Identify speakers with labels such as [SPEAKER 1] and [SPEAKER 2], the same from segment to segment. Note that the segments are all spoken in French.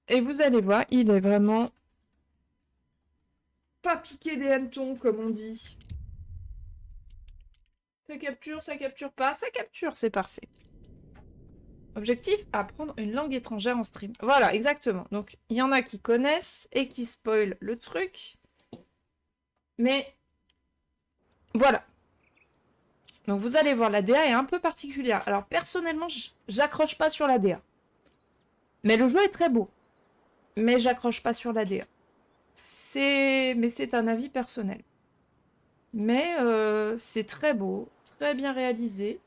[SPEAKER 1] Et vous allez voir, il est vraiment pas piqué des hannetons, comme on dit. Ça capture pas, ça capture, c'est parfait. Objectif, apprendre une langue étrangère en stream. Voilà, exactement. Donc, il y en a qui connaissent et qui spoilent le truc. Mais, voilà. Donc, vous allez voir, la DA est un peu particulière. Alors, personnellement, j'accroche pas sur la DA. Mais le jeu est très beau. Mais j'accroche pas sur la DA. Mais c'est un avis personnel. Mais c'est très beau, très bien réalisé.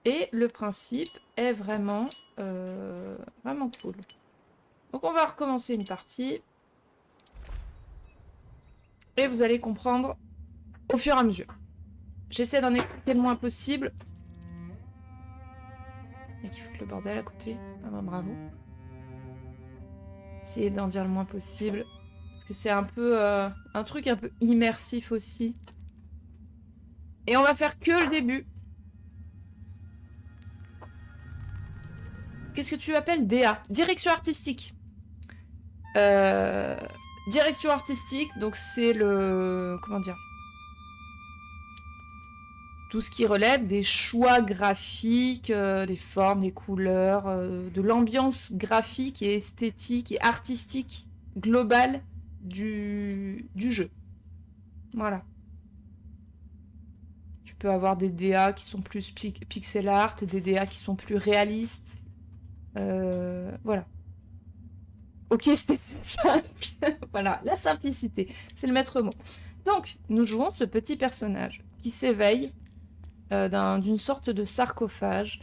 [SPEAKER 1] Et le principe est vraiment, vraiment cool. Donc on va recommencer une partie. Et vous allez comprendre au fur et à mesure. J'essaie d'en expliquer le moins possible. Et qu'il fout le bordel à côté. Ah bah bravo. Essayer d'en dire le moins possible. Parce que c'est un peu un truc un peu immersif aussi. Et on va faire que le début. Qu'est-ce que tu appelles DA? Direction artistique. Direction artistique, donc c'est le... Comment dire? Tout ce qui relève des choix graphiques, des formes, des couleurs, de l'ambiance graphique et esthétique et artistique globale du jeu. Voilà. Tu peux avoir des DA qui sont plus pixel art, des DA qui sont plus réalistes. Voilà. Ok, c'était simple. Voilà, la simplicité, c'est le maître mot. Donc, nous jouons ce petit personnage qui s'éveille d'une sorte de sarcophage.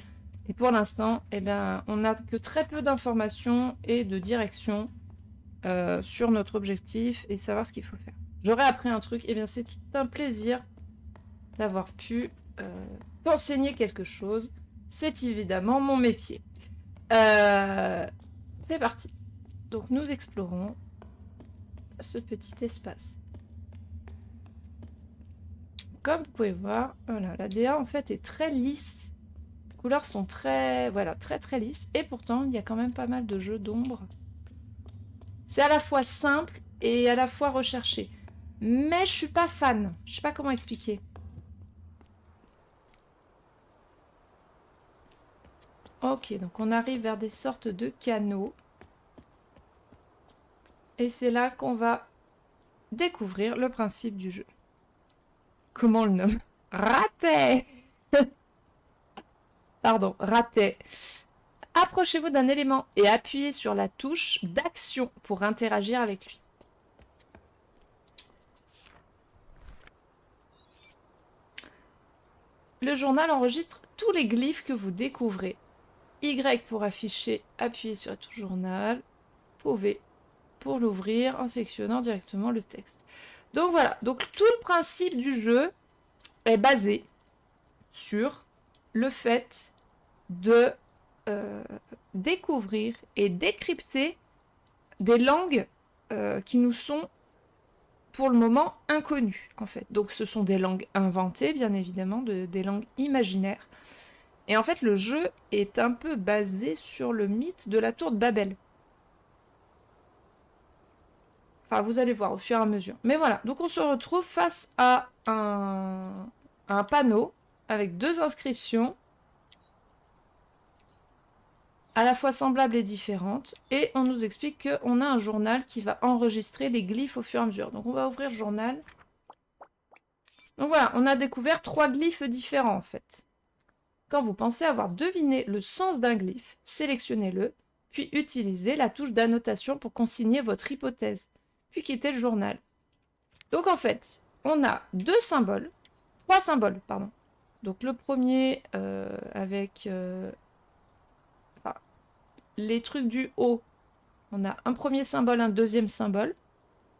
[SPEAKER 1] Et pour l'instant, eh ben, on n'a que très peu d'informations et de direction sur notre objectif et savoir ce qu'il faut faire. J'aurais appris un truc, et bien c'est tout un plaisir d'avoir pu t'enseigner quelque chose. C'est évidemment mon métier. C'est parti. Donc nous explorons ce petit espace. Comme vous pouvez voir, voilà, la DA en fait est très lisse. Les couleurs sont très, voilà, très lisses. Et pourtant, il y a quand même pas mal de jeux d'ombre. C'est à la fois simple et à la fois recherché. Mais je suis pas fan. Je sais pas comment expliquer. Ok, donc on arrive vers des sortes de canaux. Et c'est là qu'on va découvrir le principe du jeu. Comment on le nomme? Raté. Pardon, raté. Approchez-vous d'un élément et appuyez sur la touche d'action pour interagir avec lui. Le journal enregistre tous les glyphes que vous découvrez. Y pour afficher, appuyez sur la touche journal. V pour l'ouvrir en sélectionnant directement le texte. Donc voilà, donc tout le principe du jeu est basé sur le fait de découvrir et décrypter des langues qui nous sont pour le moment inconnues en fait. Donc ce sont des langues inventées bien évidemment, des langues imaginaires. Et en fait le jeu est un peu basé sur le mythe de la tour de Babel. Enfin, vous allez voir au fur et à mesure. Mais voilà, donc on se retrouve face à un panneau avec deux inscriptions à la fois semblables et différentes. Et on nous explique qu'on a un journal qui va enregistrer les glyphes au fur et à mesure. Donc on va ouvrir le journal. Donc voilà, on a découvert 3 glyphes différents en fait. Quand vous pensez avoir deviné le sens d'un glyphe, sélectionnez-le, puis utilisez la touche d'annotation pour consigner votre hypothèse, puis quittez le journal. Donc en fait, on a 3 symboles, pardon. Donc le premier avec enfin, les trucs du haut, on a un premier symbole, un deuxième symbole.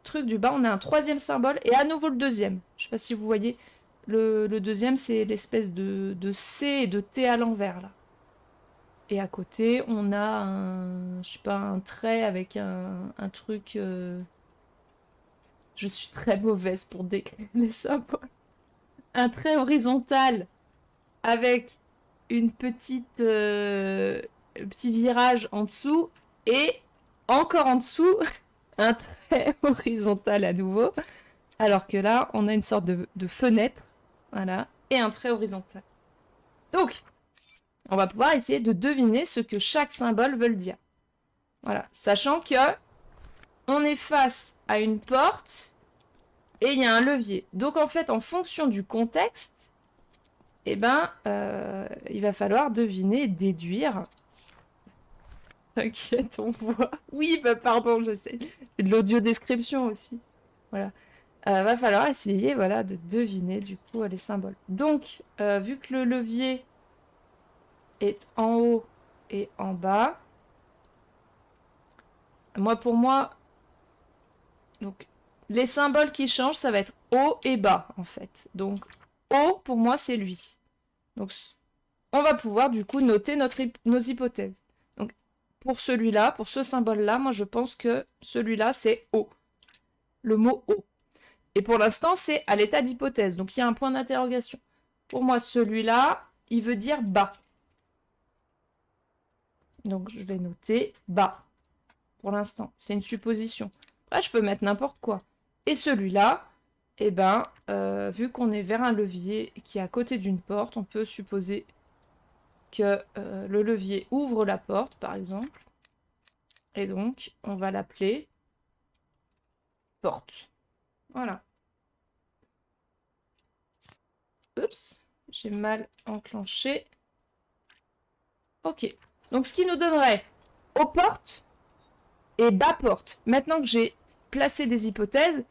[SPEAKER 1] Truc du bas, on a un troisième symbole et à nouveau le deuxième. Je sais pas si vous voyez, le deuxième c'est l'espèce de C et de T à l'envers là. Et à côté, on a je sais pas, un trait avec un truc. Je suis très mauvaise pour décrire les symboles. Un trait horizontal avec une petite petit virage en dessous et encore en dessous, un trait horizontal à nouveau. Alors que là, on a une sorte de fenêtre, voilà, et un trait horizontal. Donc, on va pouvoir essayer de deviner ce que chaque symbole veut dire. Voilà, sachant que on est face à une porte et il y a un levier. Donc en fait, en fonction du contexte, eh ben, il va falloir deviner, déduire. T'inquiète, on voit. Oui, bah pardon, je sais. J'ai de l'audio description aussi. Voilà. Va falloir essayer, voilà, de deviner du coup les symboles. Donc, vu que le levier est en haut et en bas, pour moi, donc les symboles qui changent, ça va être haut et bas en fait. Donc haut pour moi c'est lui. Donc on va pouvoir du coup noter nos hypothèses. Donc pour celui-là, pour ce symbole-là, moi je pense que celui-là c'est haut. Le mot haut. Et pour l'instant c'est à l'état d'hypothèse. Donc il y a un point d'interrogation. Pour moi celui-là, il veut dire bas. Donc je vais noter bas. Pour l'instant, c'est une supposition. Après je peux mettre n'importe quoi. Et celui-là, eh ben, vu qu'on est vers un levier qui est à côté d'une porte, on peut supposer que le levier ouvre la porte, par exemple. Et donc, on va l'appeler porte. Voilà. Oups, j'ai mal enclenché. Ok. Donc, ce qui nous donnerait aux portes et bas porte. Maintenant que j'ai placé des hypothèses,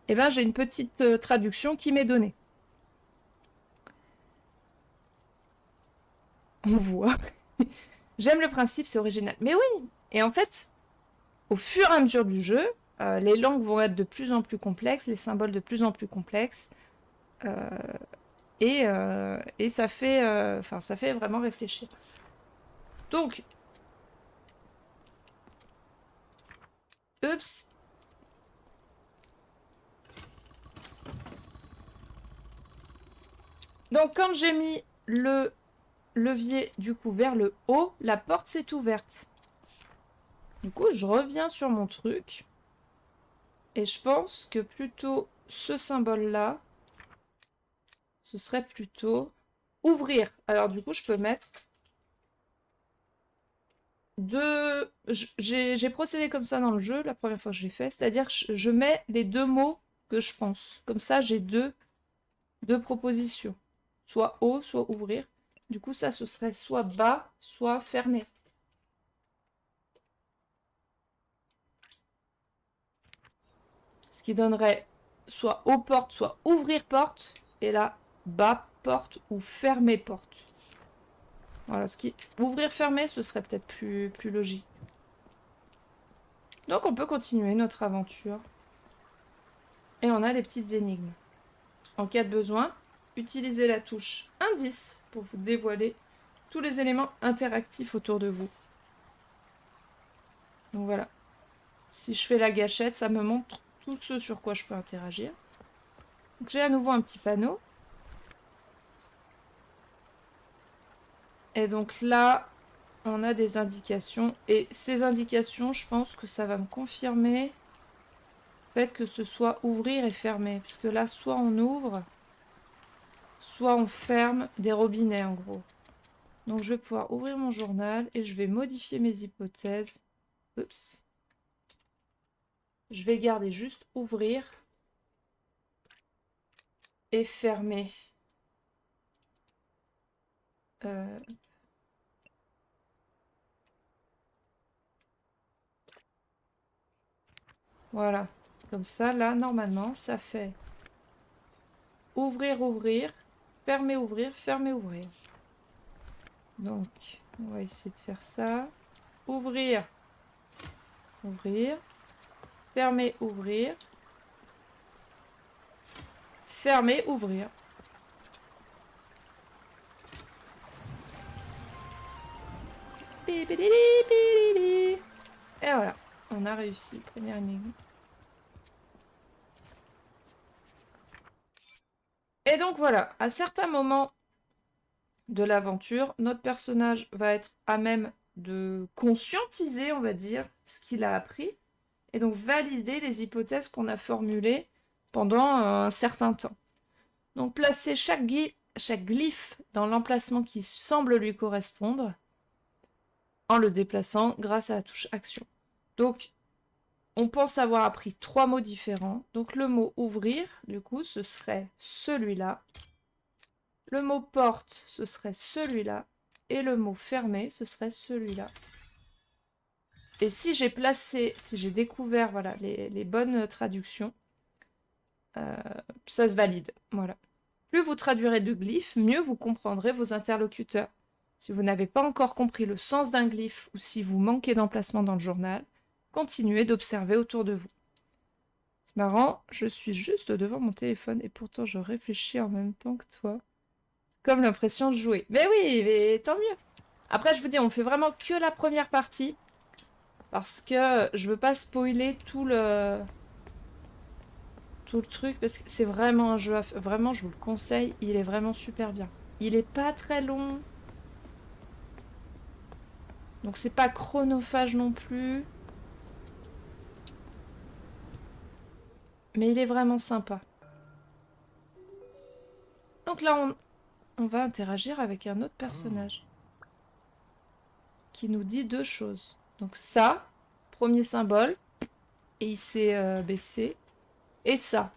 [SPEAKER 1] eh ben, j'ai une petite traduction qui m'est donnée. On voit. J'aime le principe, c'est original. Mais oui. Et en fait, au fur et à mesure du jeu, les langues vont être de plus en plus complexes, les symboles de plus en plus complexes. Et ça fait, ça fait vraiment réfléchir. Donc, oups. Donc, quand j'ai mis le levier du coup vers le haut, la porte s'est ouverte. Du coup, je reviens sur mon truc. Et je pense que plutôt ce symbole-là, ce serait plutôt ouvrir. Alors du coup, je peux mettre deux... J'ai procédé comme ça dans le jeu, la première fois que je l'ai fait. C'est-à-dire que je mets les deux mots que je pense. Comme ça, j'ai deux propositions. Soit haut, soit ouvrir. Du coup, ça, ce serait soit bas, soit fermé. Ce qui donnerait soit haut porte, soit ouvrir porte. Et là, bas porte ou fermer porte. Voilà, ce qui... Ouvrir, fermer, ce serait peut-être plus logique. Donc on peut continuer notre aventure. Et on a des petites énigmes. En cas de besoin, utilisez la touche indice pour vous dévoiler tous les éléments interactifs autour de vous. Donc voilà. Si je fais la gâchette, ça me montre tout ce sur quoi je peux interagir. J'ai à nouveau un petit panneau. Et donc là, on a des indications. Et ces indications, je pense que ça va me confirmer le fait que ce soit ouvrir et fermer. Parce que là, soit on ouvre, soit on ferme des robinets en gros. Donc je vais pouvoir ouvrir mon journal et je vais modifier mes hypothèses. Oups. Je vais garder juste ouvrir et fermer. Euh... Voilà. Comme ça, là, normalement, ça fait ouvrir, ouvrir, fermer, ouvrir, fermer, ouvrir. Donc, on va essayer de faire ça. Ouvrir, ouvrir, fermer, ouvrir, fermer, ouvrir. Et voilà, on a réussi. Première énigme. Et donc voilà, à certains moments de l'aventure, notre personnage va être à même de conscientiser, on va dire, ce qu'il a appris, et donc valider les hypothèses qu'on a formulées pendant un certain temps. Donc placer chaque glyphe dans l'emplacement qui semble lui correspondre, en le déplaçant grâce à la touche action. Donc, on pense avoir appris 3 mots différents. Donc, le mot ouvrir, du coup, ce serait celui-là. Le mot porte, ce serait celui-là. Et le mot fermer, ce serait celui-là. Et si j'ai découvert voilà, les bonnes traductions, ça se valide. Voilà. Plus vous traduirez de glyphes, mieux vous comprendrez vos interlocuteurs. Si vous n'avez pas encore compris le sens d'un glyphe ou si vous manquez d'emplacement dans le journal, continuez d'observer autour de vous. C'est marrant, je suis juste devant mon téléphone et pourtant je réfléchis en même temps que toi. Comme l'impression de jouer. Mais oui, mais tant mieux. Après, je vous dis, on fait vraiment que la première partie. Parce que je veux pas spoiler tout le truc. Parce que c'est vraiment un jeu vraiment, je vous le conseille. Il est vraiment super bien. Il est pas très long. Donc c'est pas chronophage non plus. Mais il est vraiment sympa. Donc là, on va interagir avec un autre personnage. Qui nous dit 2 choses. Donc ça, premier symbole. Et il s'est baissé. Et ça.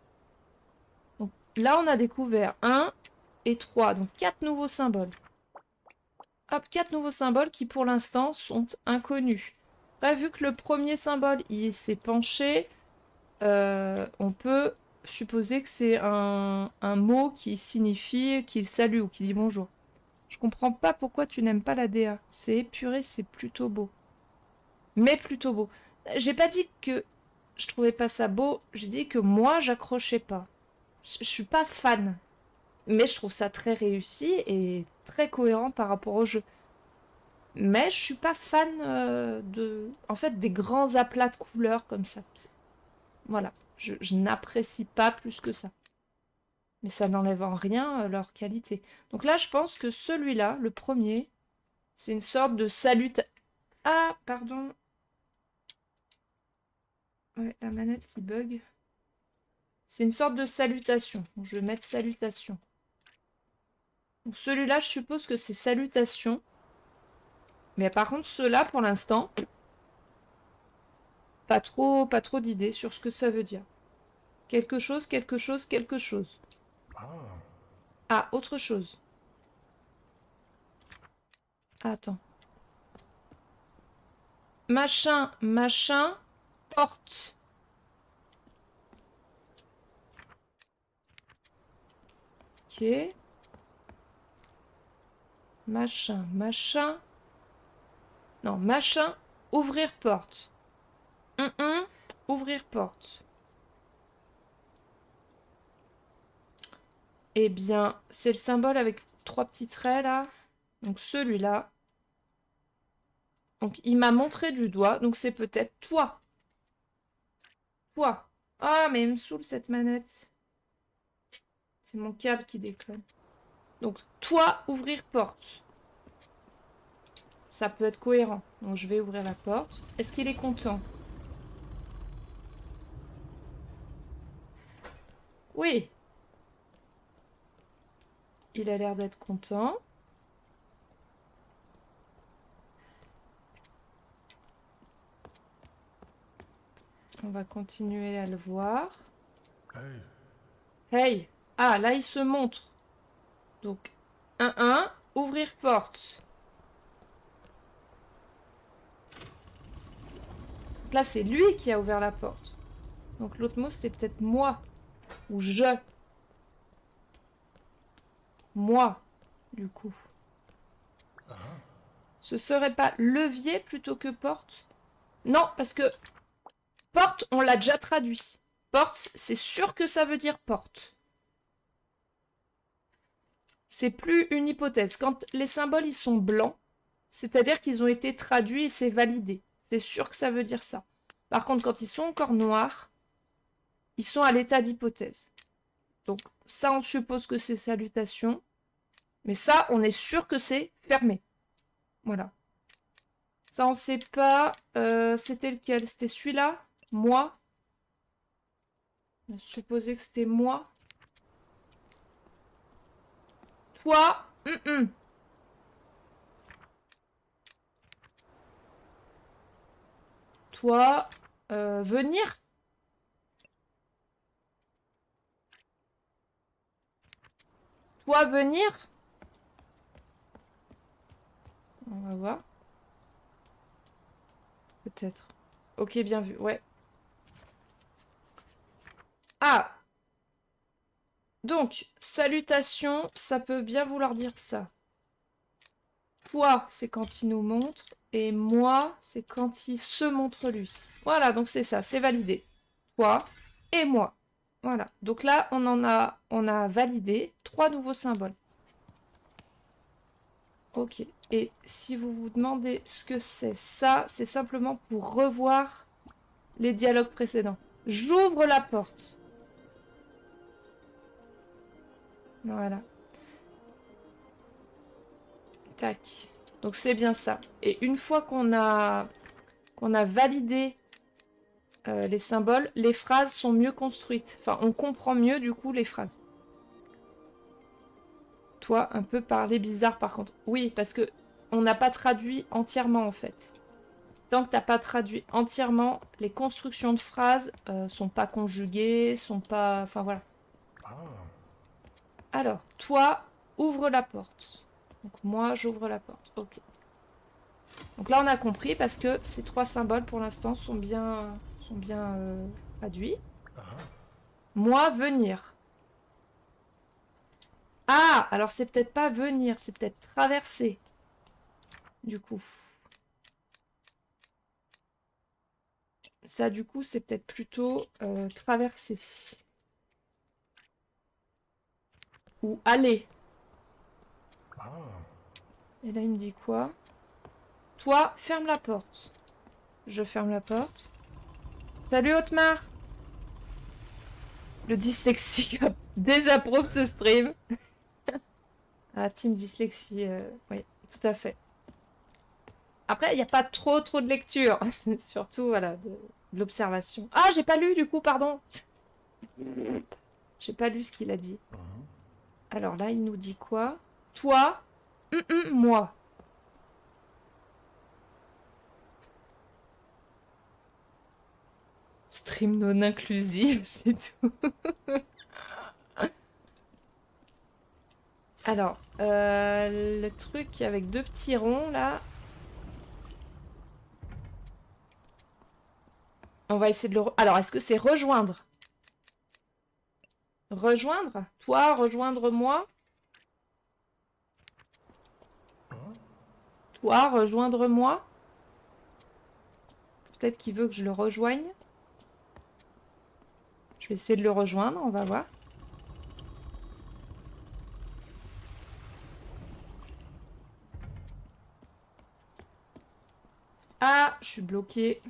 [SPEAKER 1] Donc là, on a découvert 1 et 3. Donc 4 nouveaux symboles. Hop, 4 nouveaux symboles qui pour l'instant sont inconnus. Après, vu que le premier symbole, il s'est penché, on peut supposer que c'est un mot qui signifie qu'il salue ou qui dit bonjour. Je comprends pas pourquoi tu n'aimes pas la DA. C'est épuré, c'est plutôt beau. Mais plutôt beau. J'ai pas dit que je trouvais pas ça beau, j'ai dit que moi, j'accrochais pas. Je suis pas fan. Mais je trouve ça très réussi et très cohérent par rapport au jeu. Mais je suis pas fan en fait, des grands aplats de couleurs comme ça. Voilà, je n'apprécie pas plus que ça. Mais ça n'enlève en rien leur qualité. Donc là, je pense que celui-là, le premier, c'est une sorte de salut. Ah, pardon. Ouais, la manette qui bug. C'est une sorte de salutation. Donc, je vais mettre salutation. Donc celui-là, je suppose que c'est salutation. Mais par contre, ceux-là, pour l'instant, pas trop d'idées sur ce que ça veut dire. Quelque chose, quelque chose, quelque chose. Ah, autre chose. Attends. Machin, machin, porte. Ok. Machin, machin. Non, machin, ouvrir porte. Ouvrir porte. Eh bien, c'est le symbole avec 3 petits traits là. Donc celui-là. Donc il m'a montré du doigt. Donc c'est peut-être toi. Toi. Ah, mais il me saoule cette manette. C'est mon câble qui déconne. Donc toi, ouvrir porte. Ça peut être cohérent. Donc je vais ouvrir la porte. Est-ce qu'il est content? Oui. Il a l'air d'être content. On va continuer à le voir. Hey. Ah, là, il se montre. Donc, 1-1, ouvrir porte. Donc là, c'est lui qui a ouvert la porte. Donc l'autre mot, c'était peut-être moi. Ou je. Moi, du coup. Ce serait pas levier plutôt que porte? Non, parce que porte, on l'a déjà traduit. Porte, c'est sûr que ça veut dire porte. C'est plus une hypothèse. Quand les symboles, ils sont blancs, c'est-à-dire qu'ils ont été traduits et c'est validé. C'est sûr que ça veut dire ça. Par contre, quand ils sont encore noirs, ils sont à l'état d'hypothèse. Donc ça, on suppose que c'est salutation. Mais ça, on est sûr que c'est fermé. Voilà. Ça, on sait pas. C'était lequel? C'était celui-là? Moi? Je supposais que c'était moi. Toi? Toi? Venir? Toi, venir? On va voir. Peut-être. Ok, bien vu, ouais. Ah! Donc, salutation, ça peut bien vouloir dire ça. Toi, c'est quand il nous montre. Et moi, c'est quand il se montre lui. Voilà, donc c'est ça, c'est validé. Toi et moi. Voilà. Donc là, on a validé 3 nouveaux symboles. Ok. Et si vous vous demandez ce que c'est, ça, c'est simplement pour revoir les dialogues précédents. J'ouvre la porte. Voilà. Tac. Donc c'est bien ça. Et une fois qu'on a validé les symboles, les phrases sont mieux construites. Enfin, on comprend mieux du coup les phrases. Toi, un peu parler bizarre par contre. Oui, parce que on n'a pas traduit entièrement en fait. Tant que t'as pas traduit entièrement, les constructions de phrases sont pas conjuguées, sont pas... Enfin voilà. Alors, toi, ouvre la porte. Donc moi, j'ouvre la porte. Ok. Donc là, on a compris parce que ces 3 symboles, pour l'instant, sont bien traduits. Moi, venir. Ah, alors c'est peut-être pas venir, c'est peut-être traverser. Du coup. Ça, du coup, c'est peut-être plutôt traverser. Ou aller. Et là, il me dit quoi? Toi, ferme la porte. Je ferme la porte. Salut, Otmar! Le dyslexique désapprouve ce stream. Ah, team dyslexie, oui, tout à fait. Après, il n'y a pas trop de lecture. C'est surtout, voilà, de l'observation. Ah, j'ai pas lu, du coup, pardon. J'ai pas lu ce qu'il a dit. Alors là, il nous dit quoi? Toi, moi. Stream non inclusive, c'est tout. Alors, le truc avec 2 petits ronds, là. On va essayer de le... Alors, est-ce que c'est rejoindre? Rejoindre? Toi, rejoindre moi? Toi, rejoindre moi? Peut-être qu'il veut que je le rejoigne. Je vais essayer de le rejoindre, on va voir. Ah, je suis bloquée.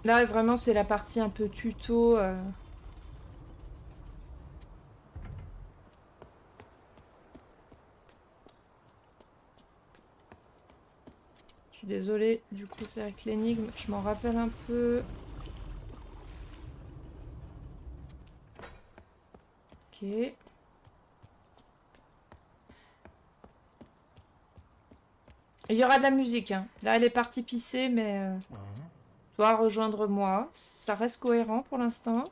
[SPEAKER 1] Là, vraiment, c'est la partie un peu tuto. Je suis désolée, du coup, c'est avec l'énigme. Je m'en rappelle un peu. Ok. Il y aura de la musique, hein. Là, elle est partie pisser, mais... Toi, rejoindre moi. Ça reste cohérent pour l'instant.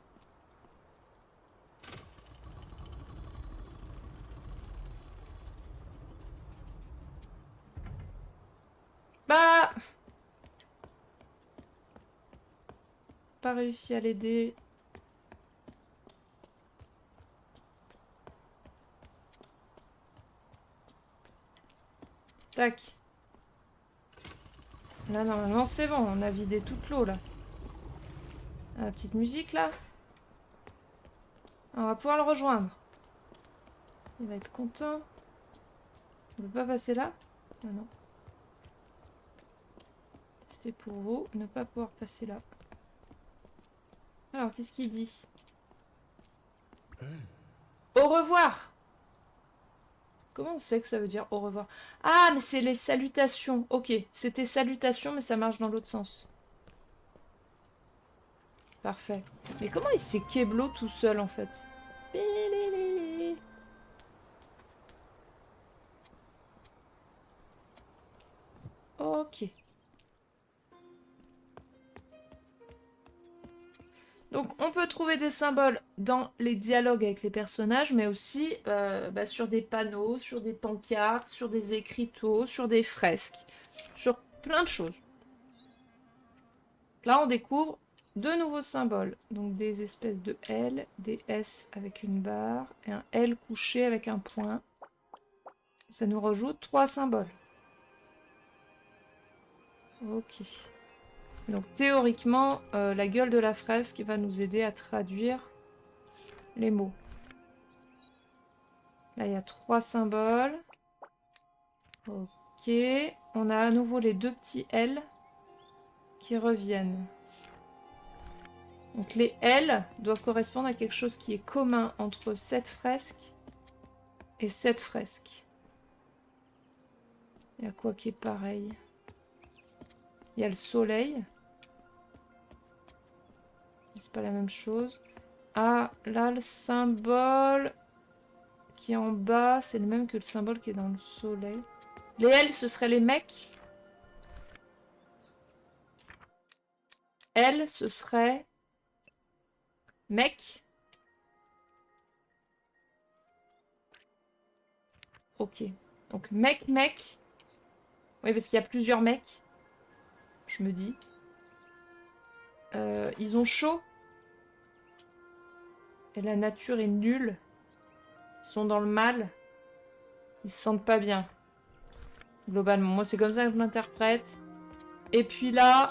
[SPEAKER 1] Bah... Pas réussi à l'aider. Tac. Là, normalement, c'est bon. On a vidé toute l'eau, là. La petite musique, là. On va pouvoir le rejoindre. Il va être content. On ne peut pas passer là? Ah non. C'était pour vous. Ne pas pouvoir passer là. Alors, qu'est-ce qu'il dit? Au revoir! Comment on sait que ça veut dire au revoir? Ah, mais c'est les salutations. Ok, c'était salutations, mais ça marche dans l'autre sens. Parfait. Mais comment il s'est Keblo tout seul, en fait? Bililili. Ok. Donc, on peut trouver des symboles dans les dialogues avec les personnages, mais aussi sur des panneaux, sur des pancartes, sur des écriteaux, sur des fresques, sur plein de choses. Là, on découvre deux nouveaux symboles. Donc, des espèces de L, des S avec une barre, et un L couché avec un point. Ça nous rajoute 3 symboles. Ok. Donc, théoriquement, la gueule de la fresque va nous aider à traduire les mots. Là, il y a 3 symboles. Ok. On a à nouveau les deux petits L qui reviennent. Donc les L doivent correspondre à quelque chose qui est commun entre cette fresque et cette fresque. Il y a quoi qui est pareil? Il y a le soleil. C'est pas la même chose. Ah, là, le symbole qui est en bas, c'est le même que le symbole qui est dans le soleil. Les L, ce seraient les mecs. L, ce serait mec. Ok. Donc mec, mec. Oui, parce qu'il y a plusieurs mecs. Je me dis. Ils ont chaud. Et la nature est nulle. Ils sont dans le mal. Ils se sentent pas bien. Globalement, moi c'est comme ça que je l'interprète. Et puis là,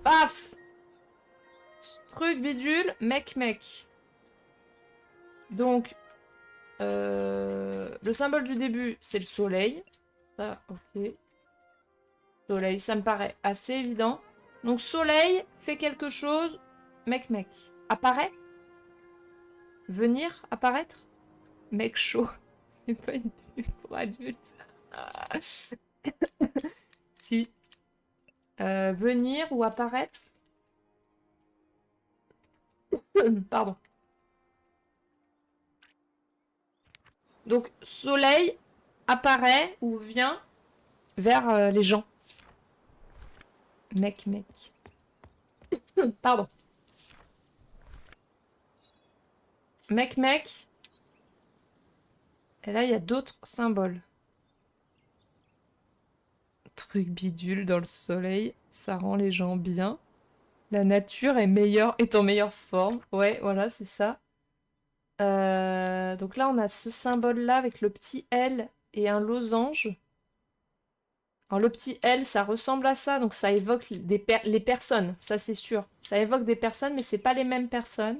[SPEAKER 1] paf! Truc bidule, mec, mec. Donc, le symbole du début, c'est le soleil. Ça, ok. Soleil, ça me paraît assez évident. Donc, soleil fait quelque chose, mec, mec. Apparaît? Venir? Apparaître? Mec chaud. C'est pas une pub pour adultes. Si. Venir ou apparaître? Pardon. Donc, soleil apparaît ou vient vers les gens. Mec, mec. Pardon. Mec, mec. Et là, il y a d'autres symboles. Truc bidule dans le soleil, ça rend les gens bien. La nature est en meilleure forme. Ouais, voilà, c'est ça. Donc là, on a ce symbole-là avec le petit L et un losange. Alors le petit L, ça ressemble à ça, donc ça évoque les personnes, ça c'est sûr. Ça évoque des personnes, mais c'est pas les mêmes personnes.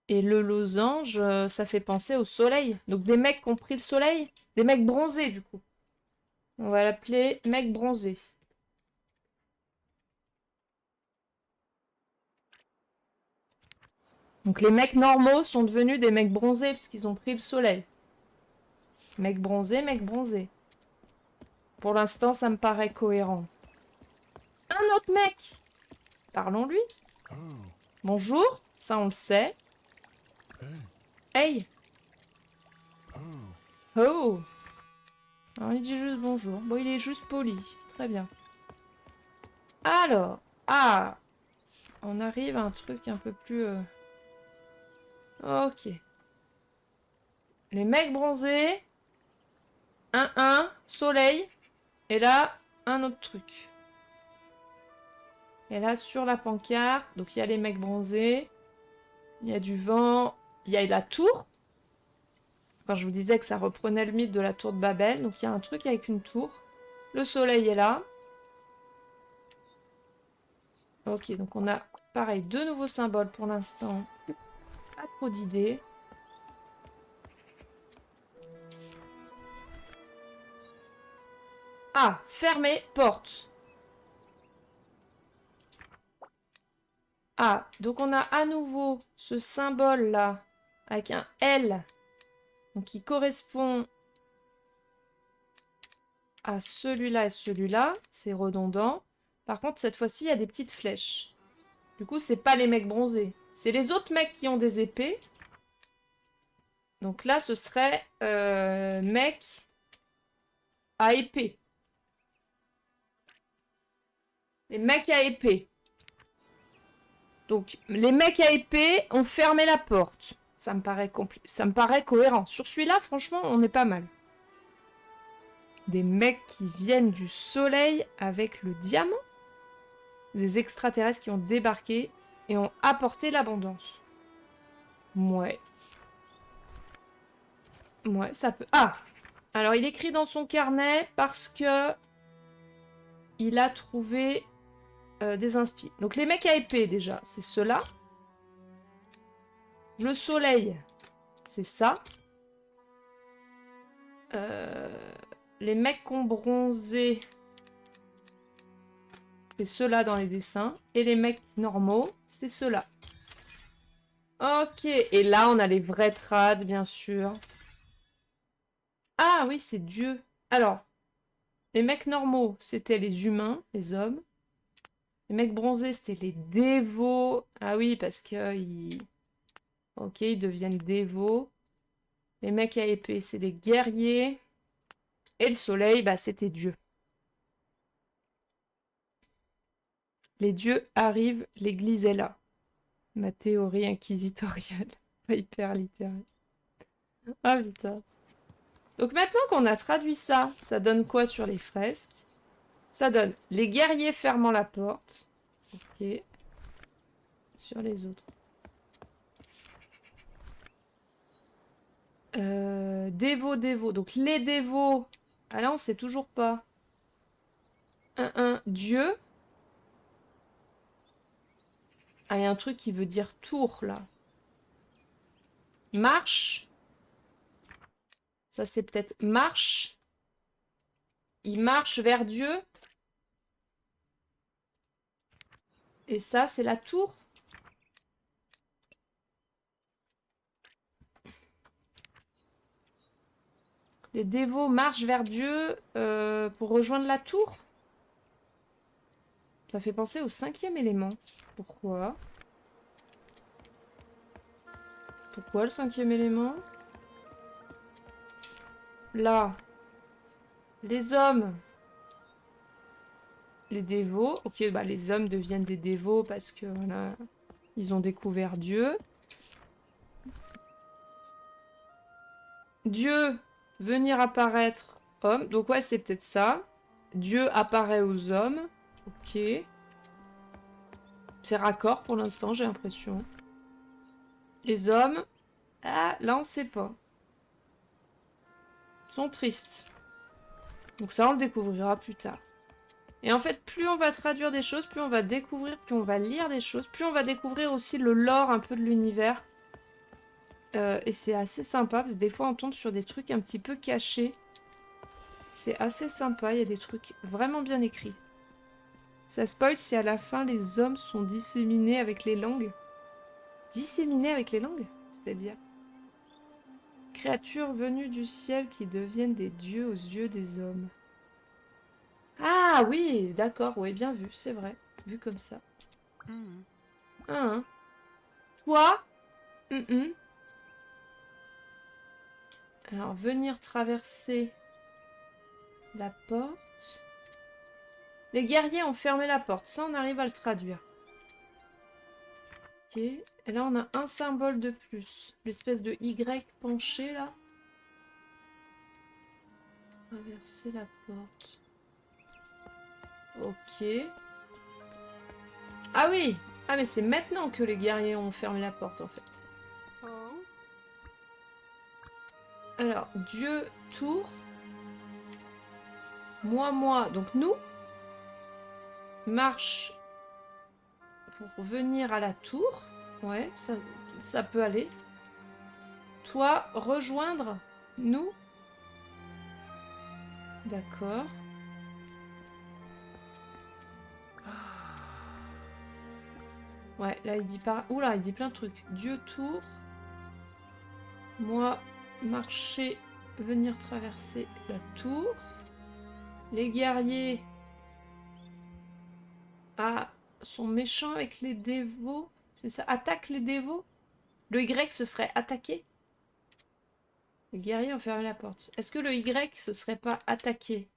[SPEAKER 1] Et le losange, ça fait penser au soleil. Donc des mecs qui ont pris le soleil, des mecs bronzés du coup. On va l'appeler mec bronzé. Donc les mecs normaux sont devenus des mecs bronzés puisqu'ils ont pris le soleil. Mec bronzé, mec bronzé. Pour l'instant, ça me paraît cohérent. Un autre mec! Parlons-lui. Bonjour, ça on le sait. Hey! Oh! Alors il dit juste bonjour. Bon, il est juste poli. Très bien. Alors, ah! On arrive à un truc un peu plus... Ok. Les mecs bronzés. Un, soleil. Et là, un autre truc. Et là, sur la pancarte, donc il y a les mecs bronzés. Il y a du vent. Il y a la tour. Enfin, je vous disais que ça reprenait le mythe de la tour de Babel. Donc il y a un truc avec une tour. Le soleil est là. Ok, donc on a, pareil, deux nouveaux symboles pour l'instant. Pas trop d'idées. Ah, fermé, porte. Ah, donc on a à nouveau ce symbole-là, avec un L Donc qui correspond à celui-là et celui-là. C'est redondant. Par contre, cette fois-ci, il y a des petites flèches. Du coup, c'est pas les mecs bronzés. C'est les autres mecs qui ont des épées. Donc là, ce serait mec à épée. Les mecs à épée. Donc, les mecs à épée ont fermé la porte. Ça me paraît cohérent. Sur celui-là, franchement, on est pas mal. Des mecs qui viennent du soleil avec le diamant. Des extraterrestres qui ont débarqué et ont apporté l'abondance. Ouais. Ouais, ça peut... Ah! Alors, il écrit dans son carnet parce que il a trouvé des inspi. Donc, les mecs à épée, déjà, c'est ceux-là. Le soleil, c'est ça. Les mecs qui ont bronzé, c'est ceux-là dans les dessins. Et les mecs normaux, c'était ceux-là. Ok, et là, on a les vrais trades, bien sûr. Ah oui, c'est Dieu. Alors, les mecs normaux, c'était les humains, les hommes. Les mecs bronzés, c'était les dévots. Ah oui, parce que ok, ils deviennent dévots. Les mecs à épée, c'est des guerriers. Et le soleil, bah, c'était Dieu. Les dieux arrivent, l'église est là. Ma théorie inquisitoriale. Pas hyper littérale. Ah putain. Donc maintenant qu'on a traduit ça, ça donne quoi sur les fresques? Ça donne les guerriers fermant la porte. Ok. Sur les autres. Dévots. Donc les dévots. Ah là, on sait toujours pas. Dieu. Ah, il y a un truc qui veut dire tour, là. Marche. Ça, c'est peut-être marche. Il marche vers Dieu. Et ça, c'est la tour. Les dévots marchent vers Dieu pour rejoindre la tour. Ça fait penser au 5e élément. Pourquoi? Pourquoi le 5e élément? Là. Les hommes. Les dévots. Ok, bah les hommes deviennent des dévots parce que voilà, ils ont découvert Dieu. Dieu, venir apparaître, homme. Donc ouais, c'est peut-être ça. Dieu apparaît aux hommes. Ok. C'est raccord pour l'instant, j'ai l'impression. Les hommes. Ah, là, on sait pas. Ils sont tristes. Donc ça, on le découvrira plus tard. Et en fait, plus on va traduire des choses, plus on va découvrir, plus on va lire des choses, plus on va découvrir aussi le lore un peu de l'univers. Et c'est assez sympa, parce que des fois, on tombe sur des trucs un petit peu cachés. C'est assez sympa, il y a des trucs vraiment bien écrits. Ça spoil si à la fin, les hommes sont disséminés avec les langues. Disséminés avec les langues? C'est-à-dire créatures venues du ciel qui deviennent des dieux aux yeux des hommes. Ah oui, d'accord, oui, bien vu, c'est vrai. Vu comme ça. Hein. Toi, Alors, venir traverser la porte. Les guerriers ont fermé la porte. Ça, on arrive à le traduire. Ok. Et là, on a un symbole de plus. L'espèce de Y penché, là. Traverser la porte. Ok. Ah oui! Ah, mais c'est maintenant que les guerriers ont fermé la porte, en fait. Alors, Dieu, tour. Moi. Donc, nous. Marche pour venir à la tour. Ouais, ça peut aller. Toi, rejoindre nous. D'accord. Ouais, là il dit pas. Oula, il dit plein de trucs. Dieu tour. Moi, marcher, venir traverser la tour. Les guerriers sont méchants avec les dévots. C'est ça, attaque les dévots. Le Y, ce serait attaquer. Les guerriers ont fermé la porte. Est-ce que le Y, ce serait pas attaquer?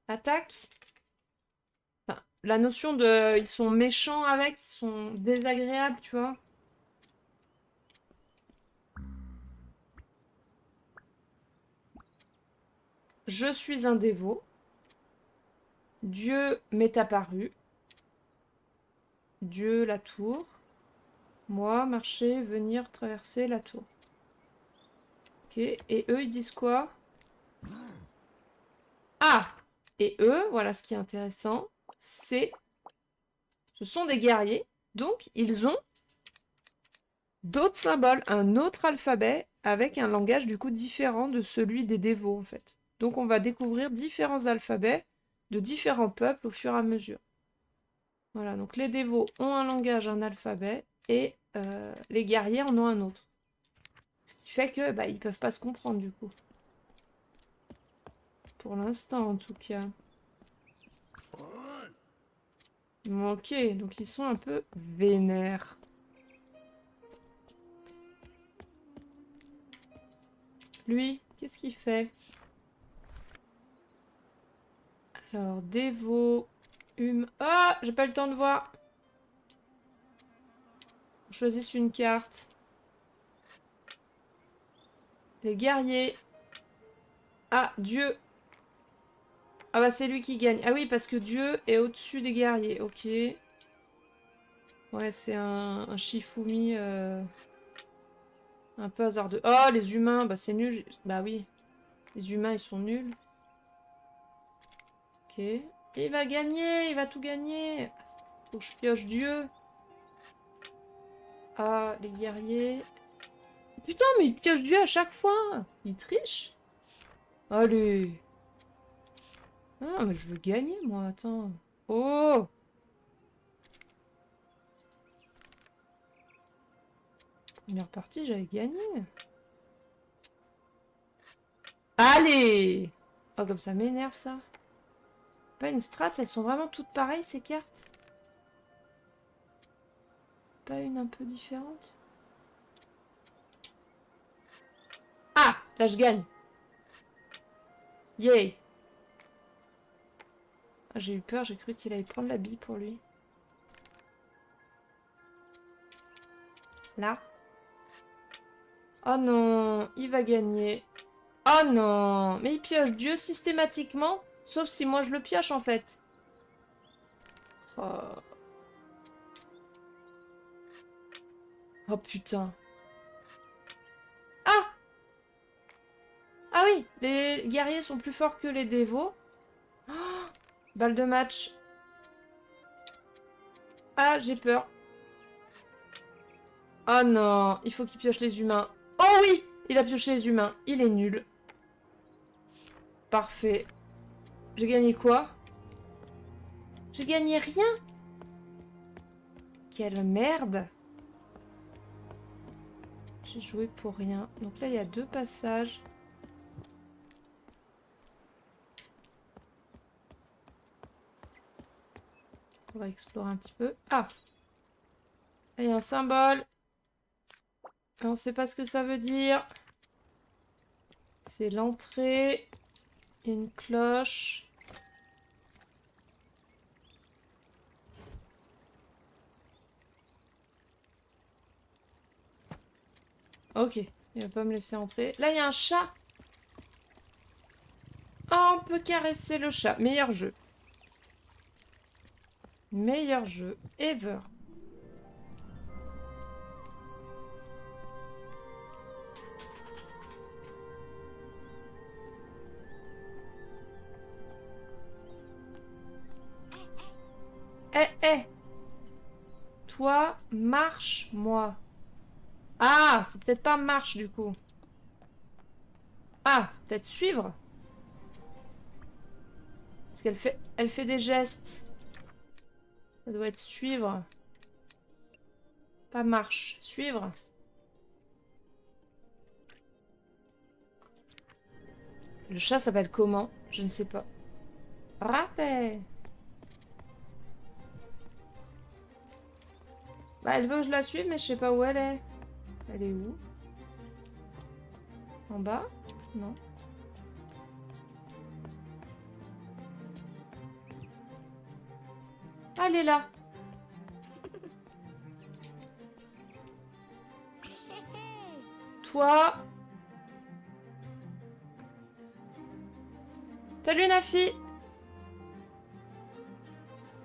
[SPEAKER 1] Attaque? Enfin, la notion de... Ils sont méchants avec, ils sont désagréables, tu vois. Je suis un dévot. Dieu m'est apparu. Dieu, la tour. Moi, marcher, venir, traverser la tour. Ok, et eux, ils disent quoi? Ah! Et eux, voilà ce qui est intéressant, ce sont des guerriers, donc ils ont d'autres symboles, un autre alphabet, avec un langage du coup différent de celui des dévots en fait. Donc on va découvrir différents alphabets de différents peuples au fur et à mesure. Voilà, donc les dévots ont un langage, un alphabet, et les guerriers en ont un autre. Ce qui fait que ils peuvent pas se comprendre du coup. Pour l'instant en tout cas. Ok, donc ils sont un peu vénères. Lui, qu'est-ce qu'il fait? Alors, dévot, Ah, j'ai pas le temps de voir. Choisissent une carte. Les guerriers. Ah, Dieu. Ah bah c'est lui qui gagne. Ah oui, parce que Dieu est au-dessus des guerriers. Ok. Ouais, c'est un Shifumi un peu hasardeux. Oh, les humains, bah c'est nul. Bah oui. Les humains, ils sont nuls. Ok. Et il va gagner, il va tout gagner. Faut que je pioche Dieu. Ah, les guerriers. Putain, mais il pioche Dieu à chaque fois. Il triche. Allez. Ah, mais je veux gagner, moi, attends. Oh! Première partie, j'avais gagné. Allez! Oh, comme ça m'énerve, ça. Pas une strat, elles sont vraiment toutes pareilles, ces cartes. Pas une un peu différente. Ah! Là, je gagne. Yay! Ah, j'ai eu peur, j'ai cru qu'il allait prendre la bille pour lui. Là. Oh non, il va gagner. Oh non, mais il pioche Dieu systématiquement, sauf si moi je le pioche en fait. Oh, oh putain. Ah! Ah oui, les guerriers sont plus forts que les dévots. Oh, balle de match. Ah, j'ai peur. Oh non, il faut qu'il pioche les humains. Oh oui, il a pioché les humains. Il est nul. Parfait. J'ai gagné quoi? J'ai gagné rien. Quelle merde. J'ai joué pour rien. Donc là, il y a 2 passages. On va explorer un petit peu. Ah! Il y a un symbole. On ne sait pas ce que ça veut dire. C'est l'entrée. Une cloche. Ok, il va pas me laisser entrer. Là, il y a un chat. Oh, on peut caresser le chat. Meilleur jeu. Meilleur jeu ever. Eh, eh. Toi, marche, moi. Ah, c'est peut-être pas marche, du coup. Ah, c'est peut-être suivre. Parce elle fait des gestes. Ça doit être suivre. Pas marche, suivre. Le chat s'appelle comment? Je ne sais pas. Raté! Bah, elle veut que je la suive, mais je sais pas où elle est. Elle est où? En bas? Non. Ah, elle est là. Toi. Salut Nafi.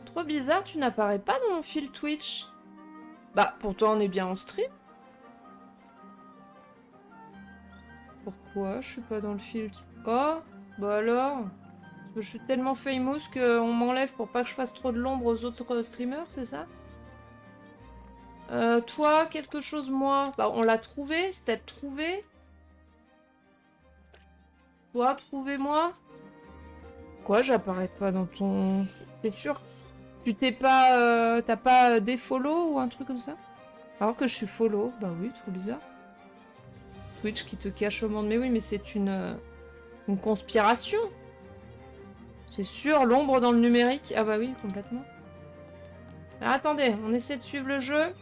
[SPEAKER 1] Trop bizarre, tu n'apparais pas dans mon fil Twitch. Bah, pourtant on est bien en stream. Pourquoi je suis pas dans le fil? Oh, bah alors. Parce que je suis tellement famous qu'on m'enlève pour pas que je fasse trop de l'ombre aux autres streamers, c'est ça? Toi, quelque chose, moi. Bah, on l'a trouvé, c'est peut-être trouvé. Toi, trouvez-moi. Quoi, j'apparais pas dans ton... T'es sûr? Tu t'es pas... T'as pas défollow ou un truc comme ça? Alors que je suis follow. Bah oui, trop bizarre. Twitch qui te cache au monde. Mais oui, mais c'est une conspiration. C'est sûr, l'ombre dans le numérique. Ah bah oui, complètement. Alors, attendez, on essaie de suivre le jeu.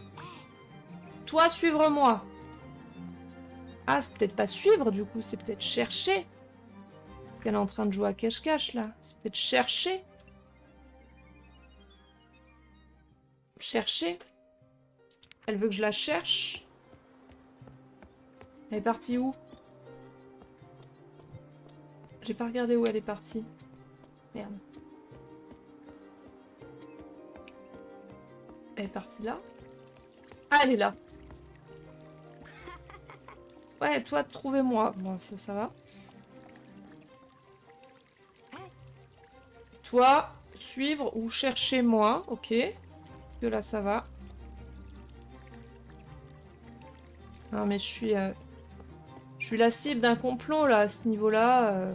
[SPEAKER 1] Toi, suivre-moi. Ah, c'est peut-être pas suivre, du coup. C'est peut-être chercher. Elle est en train de jouer à cache-cache, là. C'est peut-être chercher. Chercher. Elle veut que je la cherche. Elle est partie où? J'ai pas regardé où elle est partie. Merde. Elle est partie là? Ah, elle est là. Ouais, toi, trouvez-moi. Bon, ça va. Toi, suivre ou chercher moi. Ok. Que là, ça va. Non, mais je suis la cible d'un complot, là, à ce niveau-là.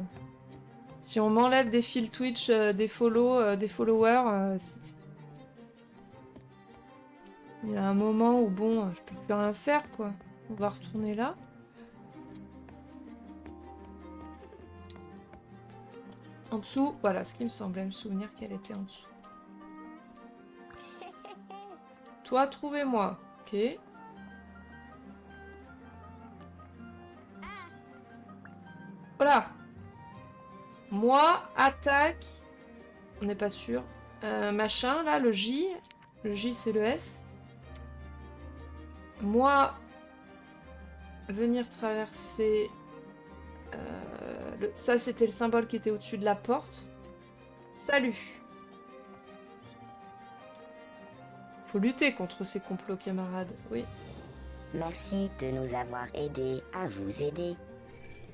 [SPEAKER 1] Si on m'enlève des fils Twitch, des follow, des followers, il y a un moment où, bon, je peux plus rien faire, quoi. On va retourner là. En dessous, voilà, ce qui me semblait me souvenir qu'elle était en dessous. Toi, trouvez-moi. Ok. Voilà. Moi, attaque. On n'est pas sûr. Machin, là, le J. Le J, c'est le S. Moi, venir traverser... ça, c'était le symbole qui était au-dessus de la porte. Salut. Faut lutter contre ces complots, camarades. Oui.
[SPEAKER 2] Merci de nous avoir aidés à vous aider.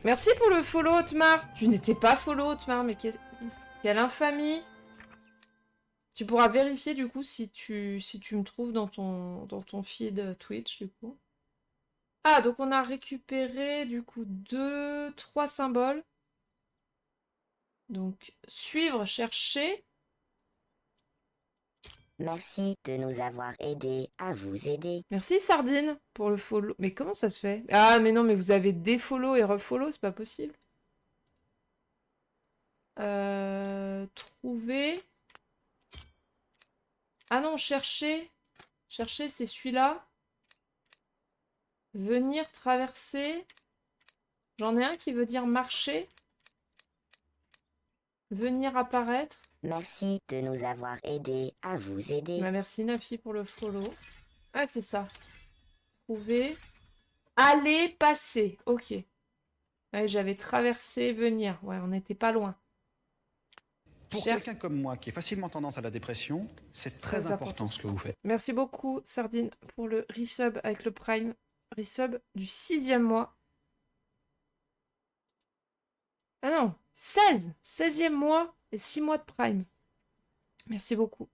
[SPEAKER 1] Merci pour le follow, Otmar. Tu n'étais pas follow, Otmar, mais quelle infamie. Tu pourras vérifier, du coup, si tu me trouves dans ton feed Twitch, du coup. Ah, donc on a récupéré, du coup, 3 symboles. Donc, suivre, chercher.
[SPEAKER 2] Merci de nous avoir aidés à vous aider.
[SPEAKER 1] Merci, Sardine, pour le follow. Mais comment ça se fait? Ah, mais non, mais vous avez défollow et refollow, c'est pas possible. Trouver. Ah non, chercher. Chercher, c'est celui-là. Venir traverser. J'en ai un qui veut dire marcher. Venir apparaître.
[SPEAKER 2] Merci de nous avoir aidés à vous aider.
[SPEAKER 1] Bah, merci Nafi pour le follow. Ah, c'est ça. Trouver. Aller, passer. Ok. Ouais, j'avais traversé, venir. Ouais, on n'était pas loin.
[SPEAKER 3] Pour quelqu'un comme moi qui est facilement tendance à la dépression, c'est très important ce que vous faites.
[SPEAKER 1] Merci beaucoup, Sardine, pour le resub avec le Prime. Resub du 6e mois. Ah non, 16! 16e mois et 6 mois de Prime. Merci beaucoup.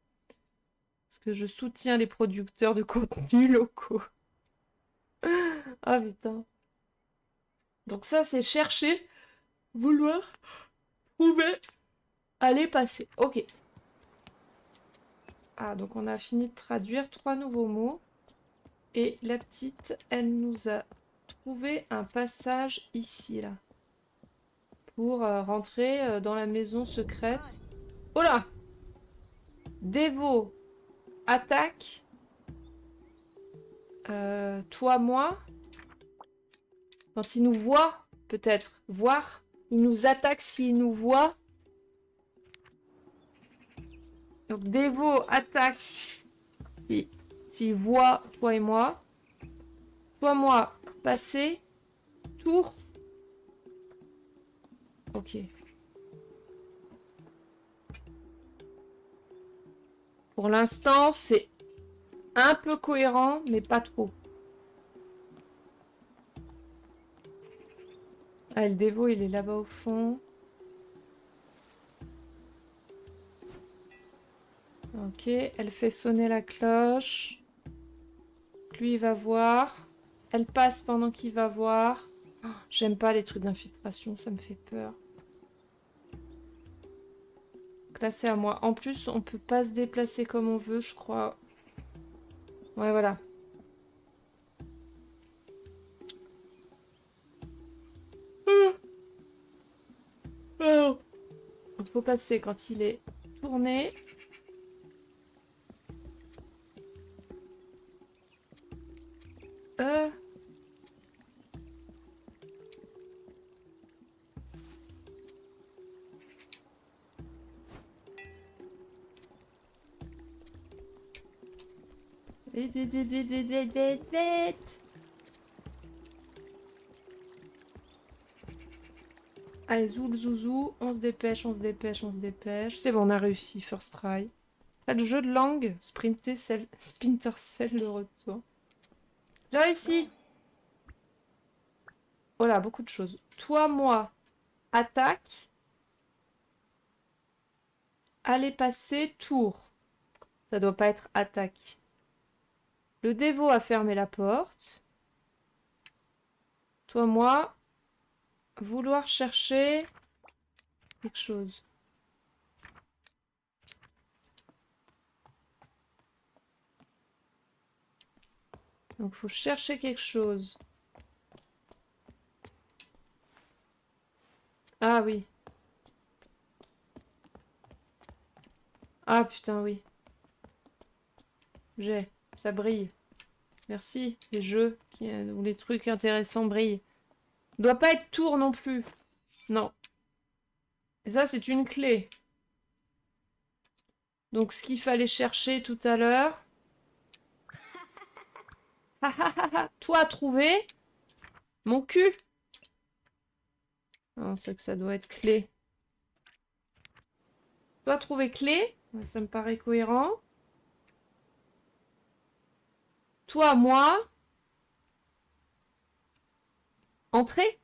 [SPEAKER 1] Parce que je soutiens les producteurs de contenu locaux. Ah putain. Donc ça, c'est chercher, vouloir, trouver, aller, passer. Ok. Ah, donc on a fini de traduire 3 nouveaux mots. Et la petite, elle nous a trouvé un passage ici, là. pour rentrer dans la maison secrète. Oh là! Dévo, attaque. Toi, moi. Quand il nous voit, peut-être. Voir. Il nous attaque s'il nous voit. Donc, Dévo, attaque. Puis, s'il voit toi et moi. Toi, moi, passer. Tour. Ok. Pour l'instant, c'est un peu cohérent, mais pas trop. Ah, le dévot, il est là-bas au fond. Ok, elle fait sonner la cloche. Lui, il va voir. Elle passe pendant qu'il va voir. Oh, j'aime pas les trucs d'infiltration, ça me fait peur. Donc là, c'est à moi. En plus, on peut pas se déplacer comme on veut, je crois. Ouais, voilà. Il faut passer quand il est tourné. Vite, vite, vite, vite, vite, vite, vite, vite. Allez, zoul, zouzou. On se dépêche, on se dépêche, on se dépêche. C'est bon, on a réussi. First try. Après le jeu de langue. Sprinter Cell. Splinter Cell de retour. J'ai réussi. Voilà, beaucoup de choses. Toi, moi, attaque. Allez passer, tour. Ça doit pas être attaque. Le dévot a fermé la porte. Toi, moi, vouloir chercher quelque chose. Donc, faut chercher quelque chose. Ah oui. Ah putain, oui. J'ai. Ça brille. Merci. Les jeux où les trucs intéressants brillent. Doit pas être tour non plus. Non. Et ça, c'est une clé. Donc, ce qu'il fallait chercher tout à l'heure. Toi, trouvé. Mon cul. Non, c'est que ça doit être clé. Toi, trouver clé. Ça me paraît cohérent. Toi, moi. Entrée.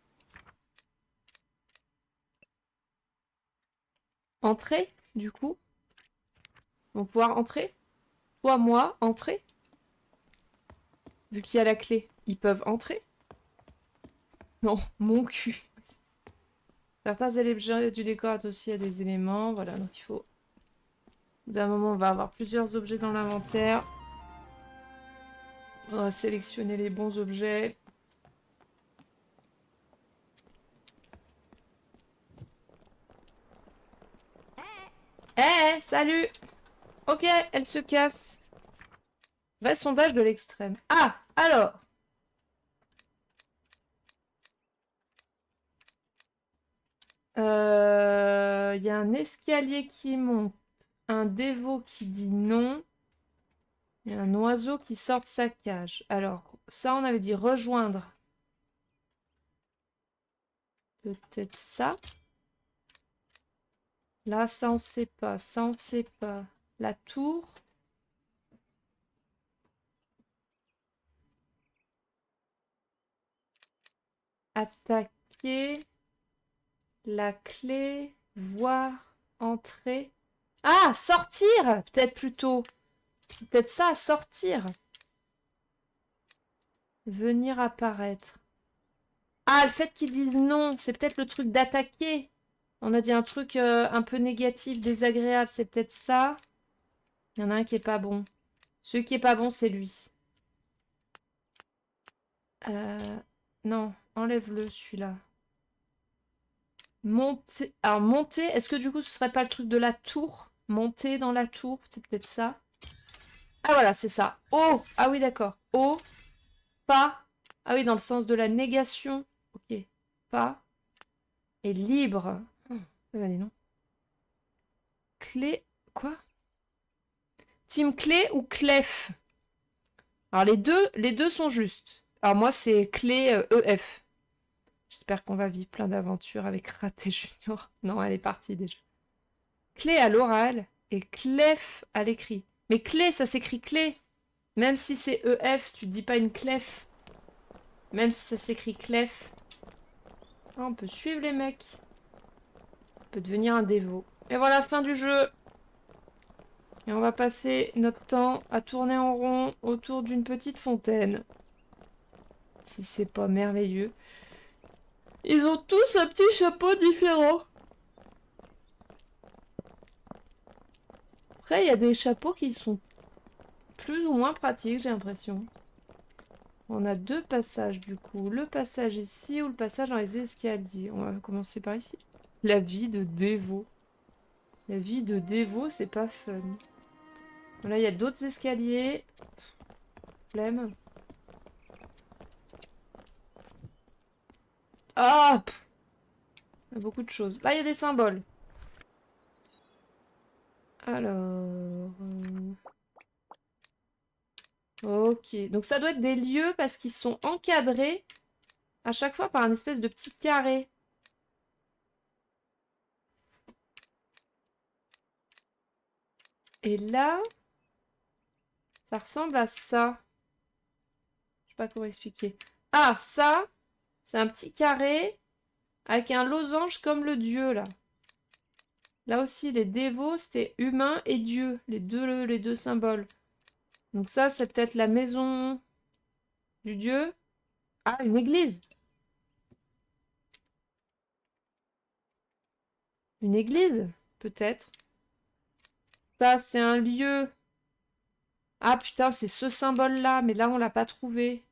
[SPEAKER 1] Entrée, du coup. On va pouvoir entrer. Toi, moi, entrer. Vu qu'il y a la clé, ils peuvent entrer. Non, mon cul. Certains éléments du décor associés à des éléments. Voilà, donc il faut... D'un moment, on va avoir plusieurs objets dans l'inventaire. On va sélectionner les bons objets. Eh, salut! Ok, elle se casse. Vrai sondage de l'extrême. Ah, alors. Il y a un escalier qui monte. Un dévot qui dit non. Et un oiseau qui sort de sa cage. Alors, ça, on avait dit rejoindre. Peut-être ça. Là, ça, on sait pas. Ça, on sait pas. La tour. Attaquer. La clé. Voir. Entrer. Ah, sortir! Peut-être plutôt. C'est peut-être ça, sortir. Venir apparaître. Ah, le fait qu'ils disent non, c'est peut-être le truc d'attaquer. On a dit un truc un peu négatif, désagréable, c'est peut-être ça. Il y en a un qui est pas bon. Celui qui est pas bon, c'est lui. Non, enlève-le, celui-là. Monter. Alors, monter, est-ce que du coup, ce serait pas le truc de la tour? Monter dans la tour, c'est peut-être ça. Ah voilà, c'est ça. Oh! Ah oui, d'accord. Oh, pas. Ah oui, dans le sens de la négation. Ok. Pas. Et libre. Allez, non. Clé. Quoi? Team clé ou clef? Alors, les deux sont justes. Alors, moi, c'est clé EF. J'espère qu'on va vivre plein d'aventures avec Raté Junior. Non, elle est partie déjà. Clé à l'oral et clef à l'écrit. Mais clé, ça s'écrit clé. Même si c'est EF, tu dis pas une clef. Même si ça s'écrit clef. Ah, on peut suivre les mecs. On peut devenir un dévot. Et voilà, fin du jeu. Et on va passer notre temps à tourner en rond autour d'une petite fontaine. Si c'est pas merveilleux. Ils ont tous un petit chapeau différent. Après, il y a des chapeaux qui sont plus ou moins pratiques, j'ai l'impression. On a deux passages du coup. Le passage ici ou le passage dans les escaliers. On va commencer par ici. La vie de dévot. La vie de dévot, c'est pas fun. Là, il y a d'autres escaliers. Flemme. Ah, il y a beaucoup de choses. Là, il y a des symboles. Alors... Ok, donc ça doit être des lieux parce qu'ils sont encadrés à chaque fois par un espèce de petit carré. Et là, ça ressemble à ça. Je sais pas comment expliquer. Ah, ça, c'est un petit carré avec un losange comme le dieu, là. Là aussi, les dévots, c'était humain et dieu, les deux symboles. Donc ça, c'est peut-être la maison du dieu. Ah, une église. Une église, peut-être. Ça, c'est un lieu. Ah putain, c'est ce symbole-là, mais là, on l'a pas trouvé.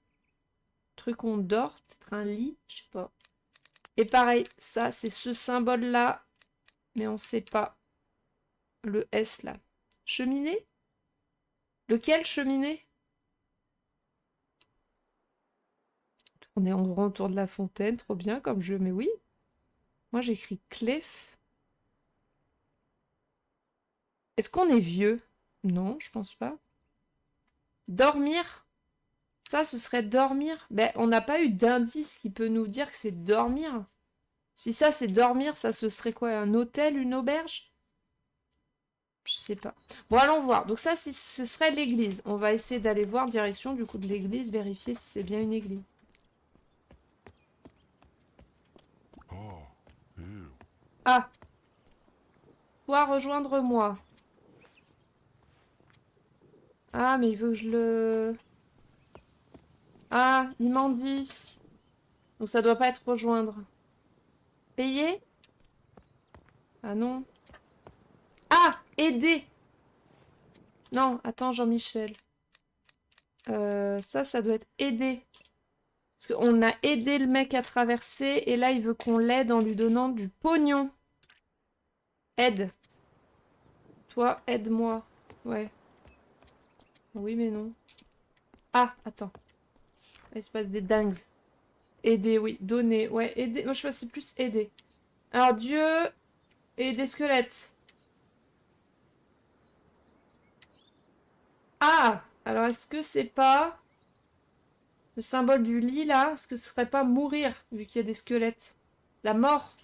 [SPEAKER 1] Truc on dort, peut-être un lit, je sais pas. Et pareil, ça, c'est ce symbole-là, mais on sait pas. Le S, là. Cheminée? Lequel cheminée? On est en rond autour de la fontaine, trop bien comme jeu, mais oui. Moi, j'écris clef. Est-ce qu'on est vieux? Non, je pense pas. Dormir? Ça, ce serait dormir? Ben, on n'a pas eu d'indice qui peut nous dire que c'est dormir. Si ça, c'est dormir, ça, ce serait quoi? Un hôtel, une auberge? Je sais pas. Bon, allons voir. Donc ça, ce serait l'église. On va essayer d'aller voir direction du coup de l'église, vérifier si c'est bien une église. Ah! Toi, rejoindre-moi. Ah, mais il veut que je le... Ah, il m'en dit. Donc ça doit pas être rejoindre. Payer? Ah non. Ah! Aider! Non, attends, Jean-Michel. Ça doit être aider. Parce qu'on a aidé le mec à traverser et là, il veut qu'on l'aide en lui donnant du pognon. Aide. Toi, aide-moi. Ouais. Oui, mais non. Ah, attends. Il se passe des dingues. Aider, oui. Donner. Ouais, aider. Moi, je pense que c'est plus aider. Alors, Dieu et des squelettes. Ah! Alors, est-ce que c'est pas le symbole du lit, là? Est-ce que ce serait pas mourir, vu qu'il y a des squelettes? La mort.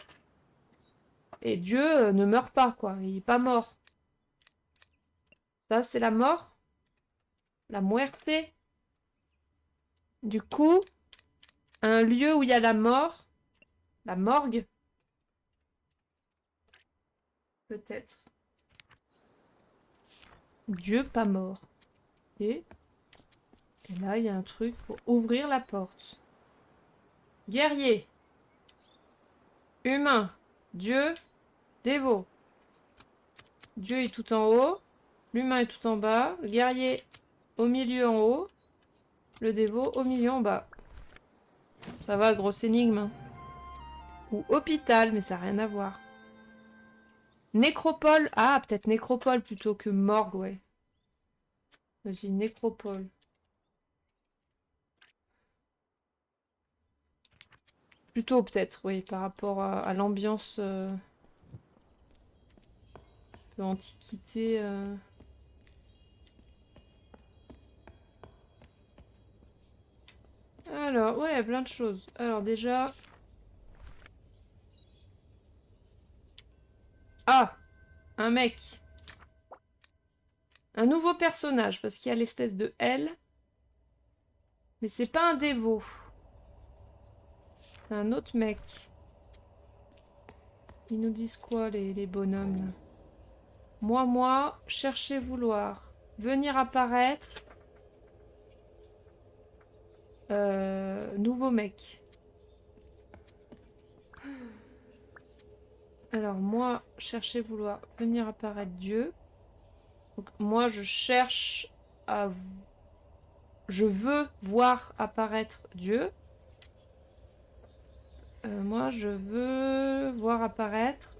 [SPEAKER 1] Et Dieu ne meurt pas, quoi. Il est pas mort. Ça, c'est la mort. La muerte. Du coup, un lieu où il y a la mort. La morgue. Peut-être. Dieu pas mort. Et là, il y a un truc pour ouvrir la porte. Guerrier. Humain. Dieu. Dévot. Dieu est tout en haut. L'humain est tout en bas. Le guerrier au milieu en haut. Le dévot au milieu en bas. Ça va, grosse énigme. Hein. Ou hôpital, mais ça n'a rien à voir. Nécropole. Ah, peut-être nécropole plutôt que morgue, ouais. Vas-y, nécropole. Plutôt peut-être, oui, par rapport à l'ambiance de l'Antiquité. Alors, ouais, plein de choses. Alors déjà... Ah! Un mec. Un nouveau personnage, parce qu'il y a l'espèce de L. Mais c'est pas un dévot. C'est un autre mec. Ils nous disent quoi, les bonhommes, là? Moi, chercher, vouloir. Venir apparaître. Nouveau mec. Alors, moi, chercher, vouloir. Venir apparaître Dieu. Donc, moi, je cherche à... Je veux voir apparaître Dieu. Moi, je veux voir apparaître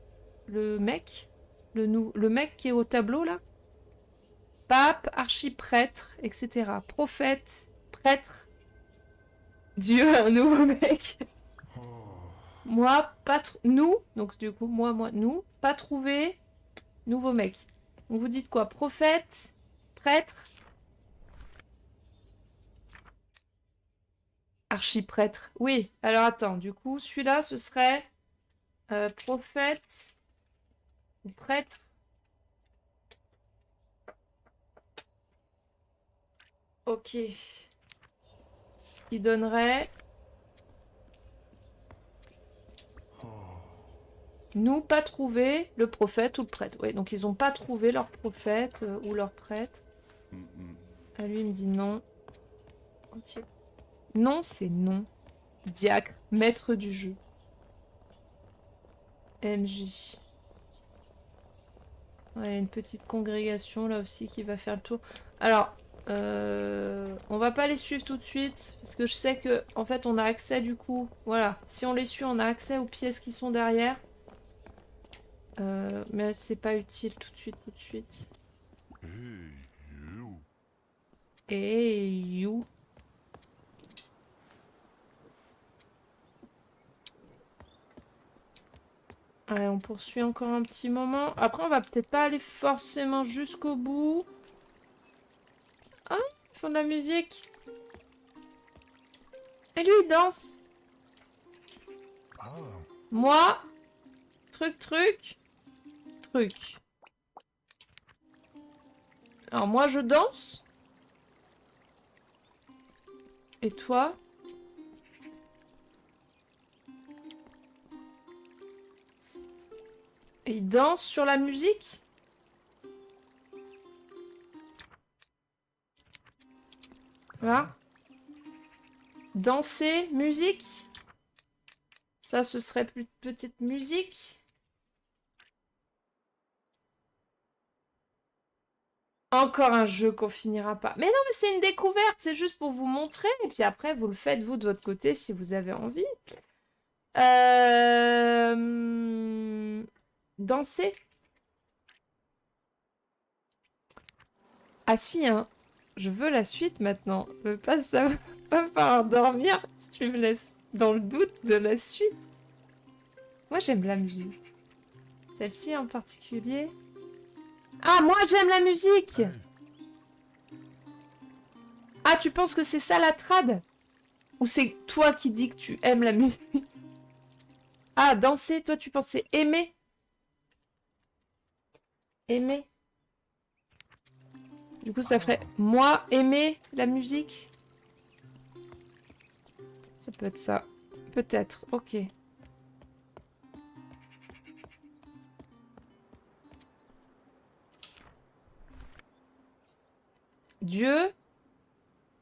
[SPEAKER 1] le mec. Le mec qui est au tableau, là. Pape, archiprêtre, etc. Prophète, prêtre. Dieu, un nouveau mec. Moi, pas... Nous, donc du coup, moi, nous. Pas trouvé. Nouveau mec. Donc vous dites quoi? Prophète, prêtre. Archiprêtre. Oui, alors attends, du coup, celui-là, ce serait prophète ou prêtre. Ok. Ce qui donnerait... Nous, pas trouvé le prophète ou le prêtre. Oui, donc ils n'ont pas trouvé leur prophète ou leur prêtre. Ah, lui, il me dit non. Ok. Non, c'est non. Diacre, maître du jeu. MJ. Ouais, une petite congrégation là aussi qui va faire le tour. Alors, on va pas les suivre tout de suite parce que je sais que en fait on a accès du coup. Voilà, si on les suit, on a accès aux pièces qui sont derrière. Mais c'est pas utile tout de suite, tout de suite. Hey you. Allez, on poursuit encore un petit moment. Après, on va peut-être pas aller forcément jusqu'au bout. Ah, ils font de la musique. Et lui, il danse. Moi, truc. Alors moi, je danse. Et toi? Et il danse sur la musique? Voilà. Danser, musique? Ça, ce serait plus petite musique. Encore un jeu qu'on finira pas. Mais non, mais c'est une découverte, c'est juste pour vous montrer. Et puis après, vous le faites, vous, de votre côté, si vous avez envie. Danser. Ah si, hein. Je veux la suite maintenant. Je veux pas savoir, pas falloir dormir si tu me laisses dans le doute de la suite. Moi, j'aime la musique. Celle-ci en particulier. Ah, moi, j'aime la musique! Ah, tu penses que c'est ça la trad? Ou c'est toi qui dis que tu aimes la musique? Ah, danser, toi, tu pensais aimer? Aimer? Du coup, ça ferait moi aimer la musique? Ça peut être ça. Peut-être, ok. Dieu,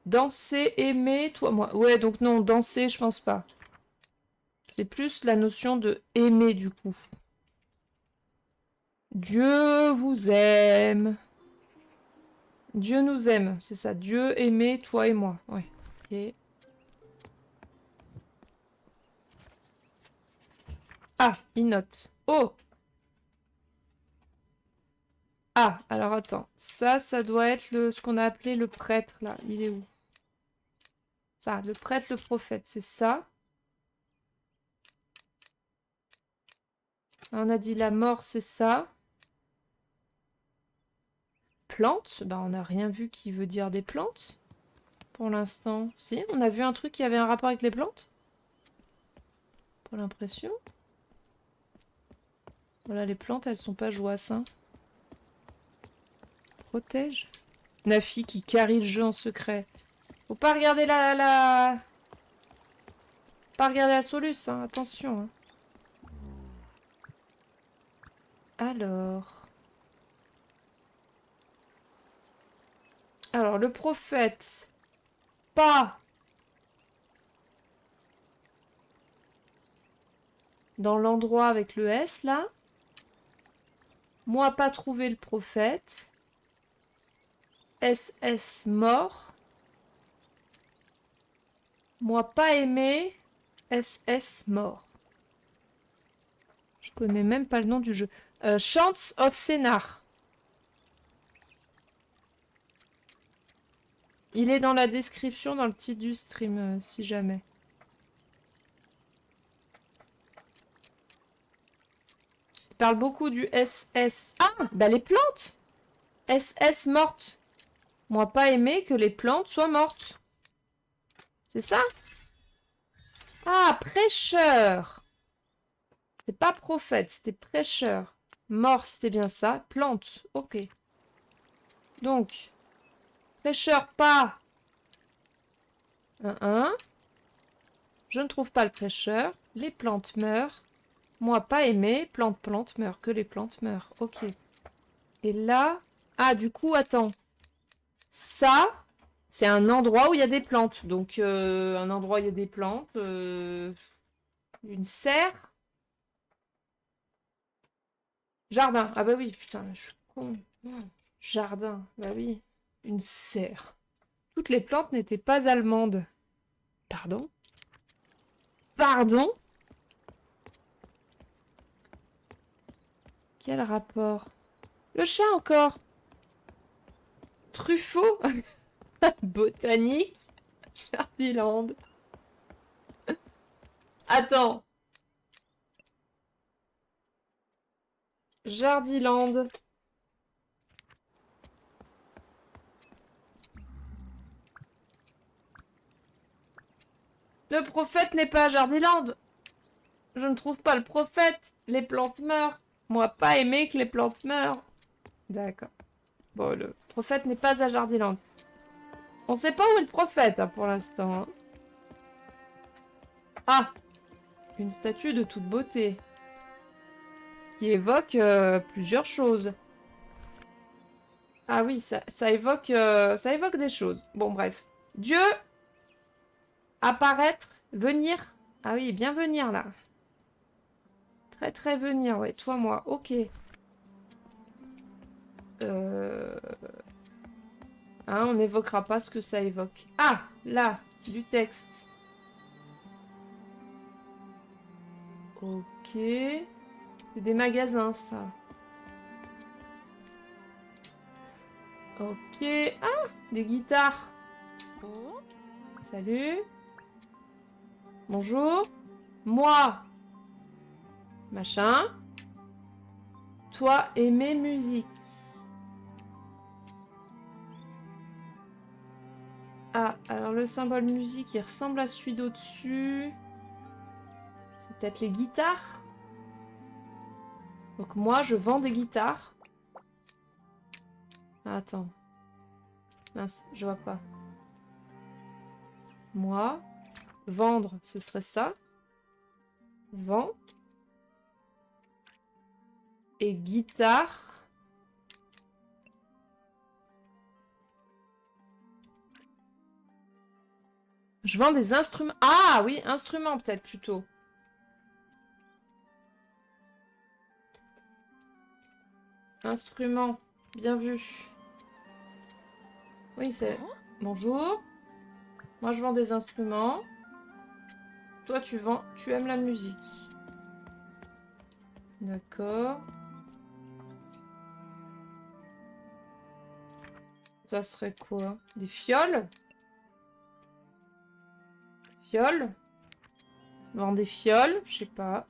[SPEAKER 1] danser, aimer, toi, moi. Ouais, donc non, danser, je pense pas. C'est plus la notion de aimer, du coup. Dieu vous aime. Dieu nous aime, c'est ça. Dieu aimer, toi et moi. Ouais, ok. Ah, il note. Oh! Ah, alors attends. Ça doit être ce qu'on a appelé le prêtre, là. Il est où? Ça, le prêtre, le prophète, c'est ça. On a dit la mort, c'est ça. Plantes? Bah, on n'a rien vu qui veut dire des plantes. Pour l'instant. Si, on a vu un truc qui avait un rapport avec les plantes? Pour l'impression. Voilà, les plantes, elles sont pas joyeuses, hein. Protège. Nafi qui carry le jeu en secret. Faut pas regarder Pas regarder la soluce, hein. Attention, hein. Alors, le prophète. Pas dans l'endroit avec le S, là. Moi, pas trouvé le prophète. SS mort. Moi, pas aimé. SS mort. Je connais même pas le nom du jeu. Chants of Scénar. Il est dans la description, dans le titre du stream, si jamais. Il parle beaucoup du SS. Ah, bah les plantes! SS morte. Moi, pas aimé que les plantes soient mortes. C'est ça? Ah, prêcheur. C'est pas prophète, c'était prêcheur. Mort, c'était bien ça. Plante, ok. Donc, prêcheur pas. Je ne trouve pas le prêcheur. Les plantes meurent. Moi, pas aimé. Plante meurt. Que les plantes meurent. Ok. Et là... Ah, du coup, attends. Ça, c'est un endroit où il y a des plantes. Donc, un endroit où il y a des plantes. Une serre. Jardin. Ah bah oui, putain, je suis con. Jardin. Bah oui. Une serre. Toutes les plantes n'étaient pas allemandes. Pardon? Pardon? Quel rapport? Le chat encore. Truffaut. Botanique. Jardiland. Attends. Jardiland. Le prophète n'est pas à Jardiland. Je ne trouve pas le prophète. Les plantes meurent. Moi, pas aimé que les plantes meurent. D'accord. Bon, le prophète n'est pas à Jardiland. On sait pas où est le prophète, hein, pour l'instant. Hein. Ah! Une statue de toute beauté. Qui évoque plusieurs choses. Ah oui, ça évoque des choses. Bon, bref. Dieu! Apparaître, venir. Ah oui, bien venir, là. Très, très venir, ouais. Toi, moi, ok. Hein, on n'évoquera pas ce que ça évoque. Ah, là, du texte. Ok. C'est des magasins, ça. Ok. Ah, des guitares. Salut. Bonjour. Moi. Machin. Toi, aimer musique. Ah, alors le symbole musique, il ressemble à celui d'au-dessus. C'est peut-être les guitares. Donc moi, je vends des guitares. Ah, attends. Mince, je vois pas. Moi, vendre, ce serait ça. Vend. Et guitare. Je vends des instruments. Ah oui, instruments peut-être plutôt. Instruments. Bien vu. Oui, c'est... Bonjour. Moi, je vends des instruments. Toi, tu aimes la musique. D'accord. Ça serait quoi? Des fioles? Fioles? Vendre des fioles? Je sais pas.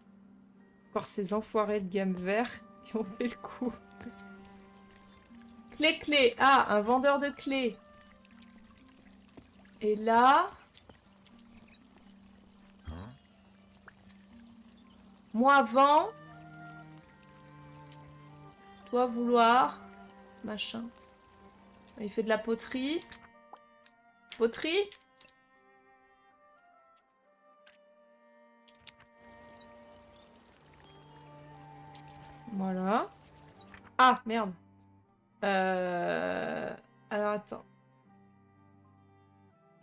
[SPEAKER 1] Encore ces enfoirés de gamme vert qui ont fait le coup. Clé. Ah, un vendeur de clés. Et là... Moi vend. Toi vouloir. Machin. Il fait de la poterie. Poterie? Voilà. Ah, merde. Alors, attends.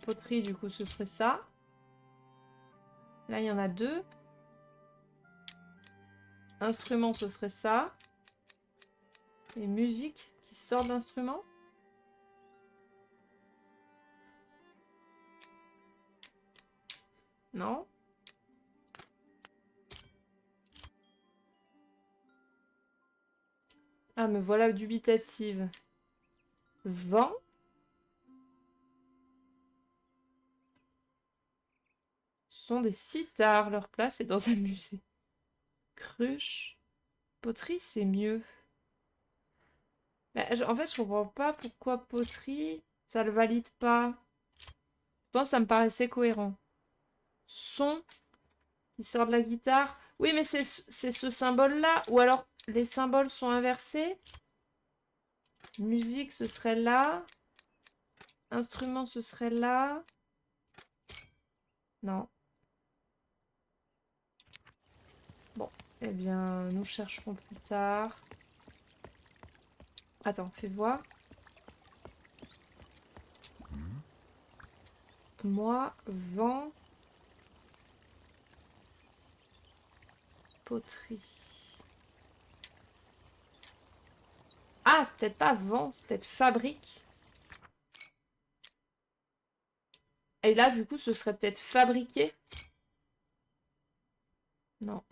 [SPEAKER 1] Poterie, du coup, ce serait ça. Là, il y en a 2. Instrument, ce serait ça. Et musique qui sort d'instrument. Non. Ah, me voilà dubitative. Vent. Ce sont des sitars. Leur place est dans un musée. Cruche. Poterie, c'est mieux. Mais, en fait, je comprends pas pourquoi poterie, ça le valide pas. Pourtant, ça me paraissait cohérent. Son qui sort de la guitare. Oui, mais c'est ce symbole-là. Ou alors, les symboles sont inversés. Musique, ce serait là. Instrument, ce serait là. Non. Bon, eh bien, nous chercherons plus tard. Attends, fais voir. Moi, vent. Poterie. Ah, c'est peut-être pas vent, c'est peut-être fabrique. Et là, du coup, ce serait peut-être fabriqué. Non.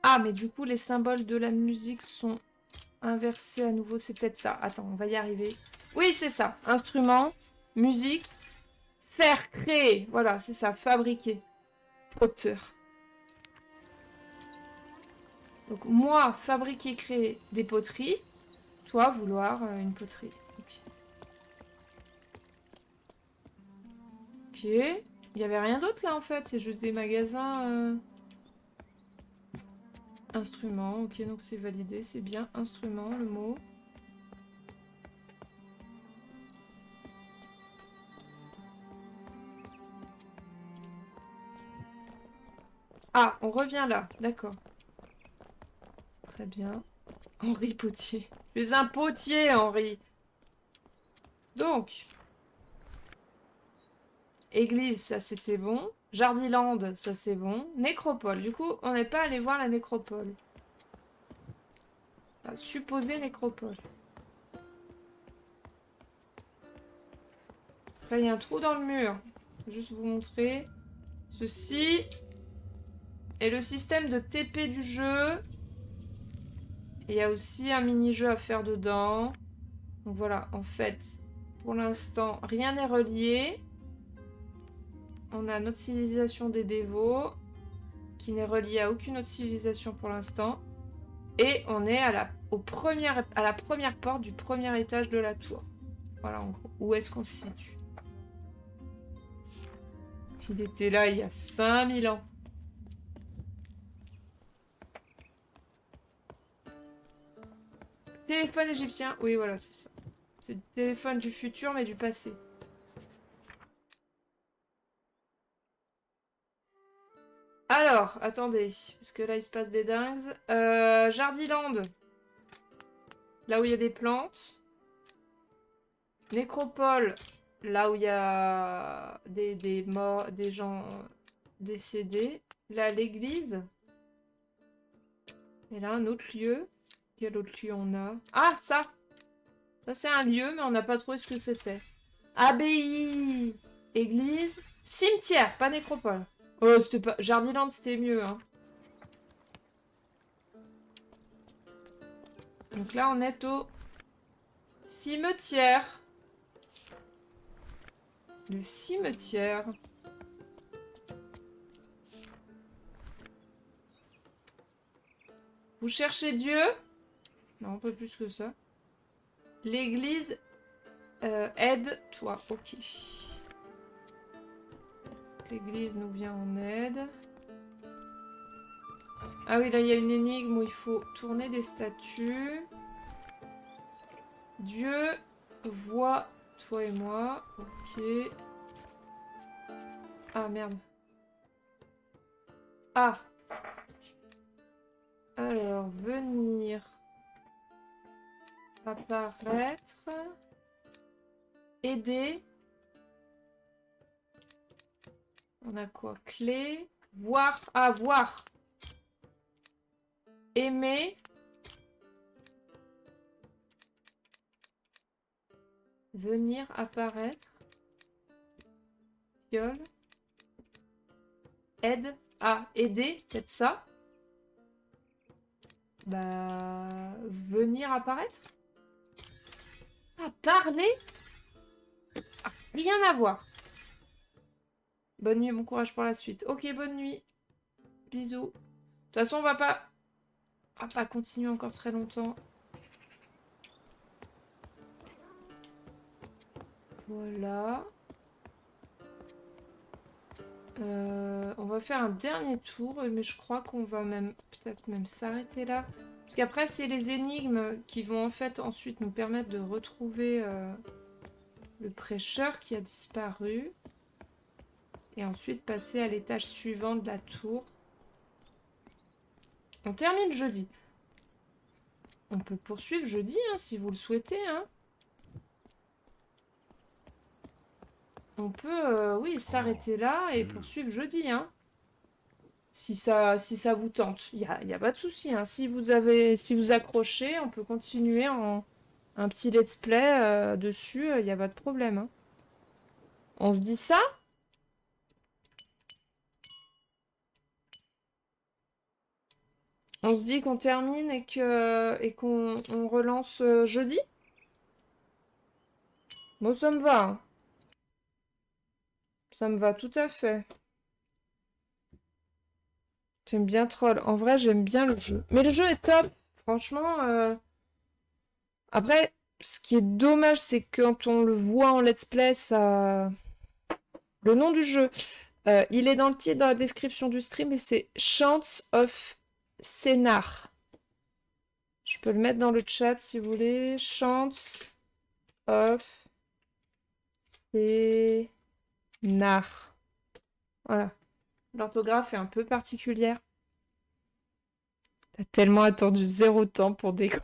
[SPEAKER 1] Ah, mais du coup, les symboles de la musique sont inversés à nouveau. C'est peut-être ça. Attends, on va y arriver. Oui, c'est ça. Instrument, musique, faire, créer. Voilà, c'est ça. Fabriquer. Poteur. Donc, moi, fabriquer, créer des poteries. Toi, vouloir une poterie. Ok. Il n'y avait rien d'autre là, en fait. C'est juste des magasins... Instrument, ok, donc c'est validé, c'est bien. Instrument, le mot. Ah, on revient là, d'accord. Très bien. Henri Potier. Tu es un potier, Henri. Donc. Église, ça c'était bon. Jardiland, ça c'est bon. Nécropole. Du coup, on n'est pas allé voir la nécropole. La supposée nécropole. Là, il y a un trou dans le mur. Je vais juste vous montrer. Ceci est le système de TP du jeu. Et il y a aussi un mini-jeu à faire dedans. Donc voilà, en fait, pour l'instant, rien n'est relié. On a notre civilisation des dévots, qui n'est reliée à aucune autre civilisation pour l'instant. Et on est à la première porte du premier étage de la tour. Voilà, en gros. Où est-ce qu'on se situe? Il était là il y a 5000 ans. Téléphone égyptien. Oui, voilà, c'est ça. C'est le téléphone du futur, mais du passé. Alors, attendez, parce que là, il se passe des dingues. Jardiland. Là où il y a des plantes. Nécropole. Là où il y a des morts, des gens décédés. Là, l'église. Et là, un autre lieu. Quel autre lieu on a? Ah, ça! Ça, c'est un lieu, mais on n'a pas trouvé ce que c'était. Abbaye, église, cimetière, pas nécropole. Oh, c'était pas... Jardiland, c'était mieux, hein. Donc là, on est au cimetière. Le cimetière. Vous cherchez Dieu? Non, un peu plus que ça. L'église aide-toi. Ok. L'église nous vient en aide. Ah oui, là, il y a une énigme où il faut tourner des statues. Dieu voit toi et moi. Ok. Ah, merde. Ah. Alors, venir. Apparaître. Aider. On a quoi? Clé. Voir. Ah, voir. Aimer. Venir apparaître. Fiole. Aide. Ah, aider. Peut-être ça. Bah... Venir apparaître. Ah, parler. Ah, rien à voir. Bonne nuit, bon courage pour la suite. Ok, bonne nuit. Bisous. De toute façon, on va pas continuer encore très longtemps. Voilà. On va faire un dernier tour, mais je crois qu'on va même peut-être même s'arrêter là. Parce qu'après, c'est les énigmes qui vont en fait ensuite nous permettre de retrouver le prêcheur qui a disparu. Et ensuite passer à l'étage suivant de la tour. On termine jeudi. On peut poursuivre jeudi, hein, si vous le souhaitez. Hein. On peut, oui, s'arrêter là et poursuivre jeudi. Hein. Si ça vous tente. Il y a pas de souci. Hein. Si vous accrochez, on peut continuer en un petit let's play dessus. Il n'y a pas de problème. Hein. On se dit ça? On se dit qu'on termine et qu'on relance jeudi? Moi, ça me va. Hein. Ça me va tout à fait. J'aime bien Troll. En vrai, j'aime bien le jeu. Mais le jeu est top. Franchement. Après, ce qui est dommage, c'est que quand on le voit en let's play, ça... Le nom du jeu, il est dans le titre, dans la description du stream, et c'est Chants of Scénar. Je peux le mettre dans le chat si vous voulez. Chants of Scénar. Voilà. L'orthographe est un peu particulière. T'as tellement attendu 0 temps pour découvrir.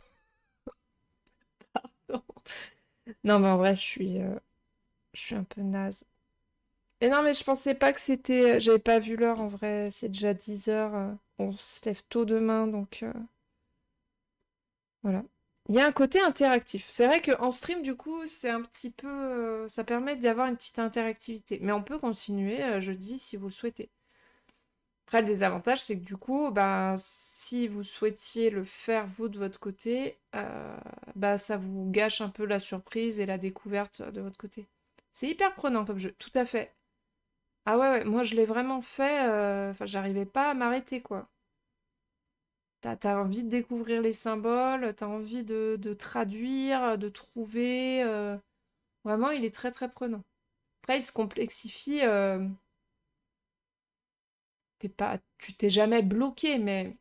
[SPEAKER 1] Pardon. Non, mais en vrai, je suis un peu naze. Mais non, mais je pensais pas que c'était... J'avais pas vu l'heure, en vrai. C'est déjà 10 heures. On se lève tôt demain, donc... Voilà. Il y a un côté interactif. C'est vrai qu'en stream, du coup, c'est un petit peu... ça permet d'y avoir une petite interactivité. Mais on peut continuer jeudi si vous le souhaitez. Après, le désavantage, c'est que du coup, bah, si vous souhaitiez le faire, vous, de votre côté, bah, ça vous gâche un peu la surprise et la découverte de votre côté. C'est hyper prenant comme jeu, tout à fait. Ah ouais, ouais, moi je l'ai vraiment fait, enfin j'arrivais pas à m'arrêter quoi. T'as envie de découvrir les symboles, t'as envie de traduire, de trouver. Vraiment, il est très très prenant. Après, il se complexifie. Tu t'es jamais bloqué, mais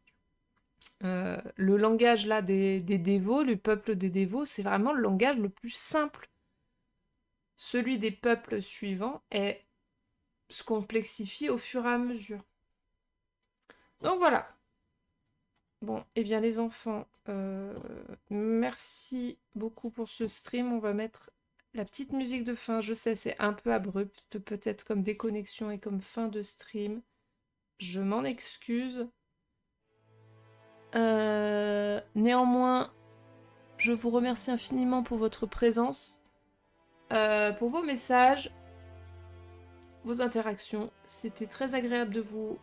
[SPEAKER 1] le langage là des dévots, le peuple des dévots, c'est vraiment le langage le plus simple. Celui des peuples suivants se complexifie au fur et à mesure. Donc voilà. Bon, eh bien les enfants, merci beaucoup pour ce stream. On va mettre la petite musique de fin. Je sais, c'est un peu abrupt, peut-être comme déconnexion et comme fin de stream. Je m'en excuse. Néanmoins, Je vous remercie infiniment pour votre présence, pour vos messages, vos interactions. C'était très agréable de vous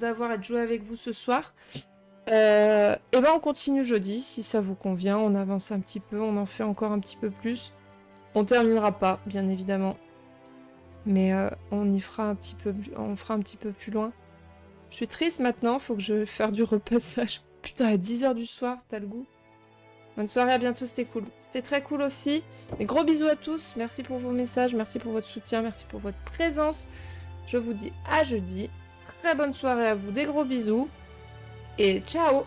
[SPEAKER 1] avoir et de jouer avec vous ce soir. Et ben on continue jeudi, si ça vous convient. On avance un petit peu, on en fait encore un petit peu plus. On terminera pas, bien évidemment. Mais on y fera un petit peu, on fera un petit peu plus loin. Je suis triste maintenant, faut que je fasse du repassage. Putain, à 10h du soir, t'as le goût. Bonne soirée, à bientôt, c'était cool. C'était très cool aussi. Et gros bisous à tous, merci pour vos messages, merci pour votre soutien, merci pour votre présence. Je vous dis à jeudi. Très bonne soirée à vous, des gros bisous. Et ciao!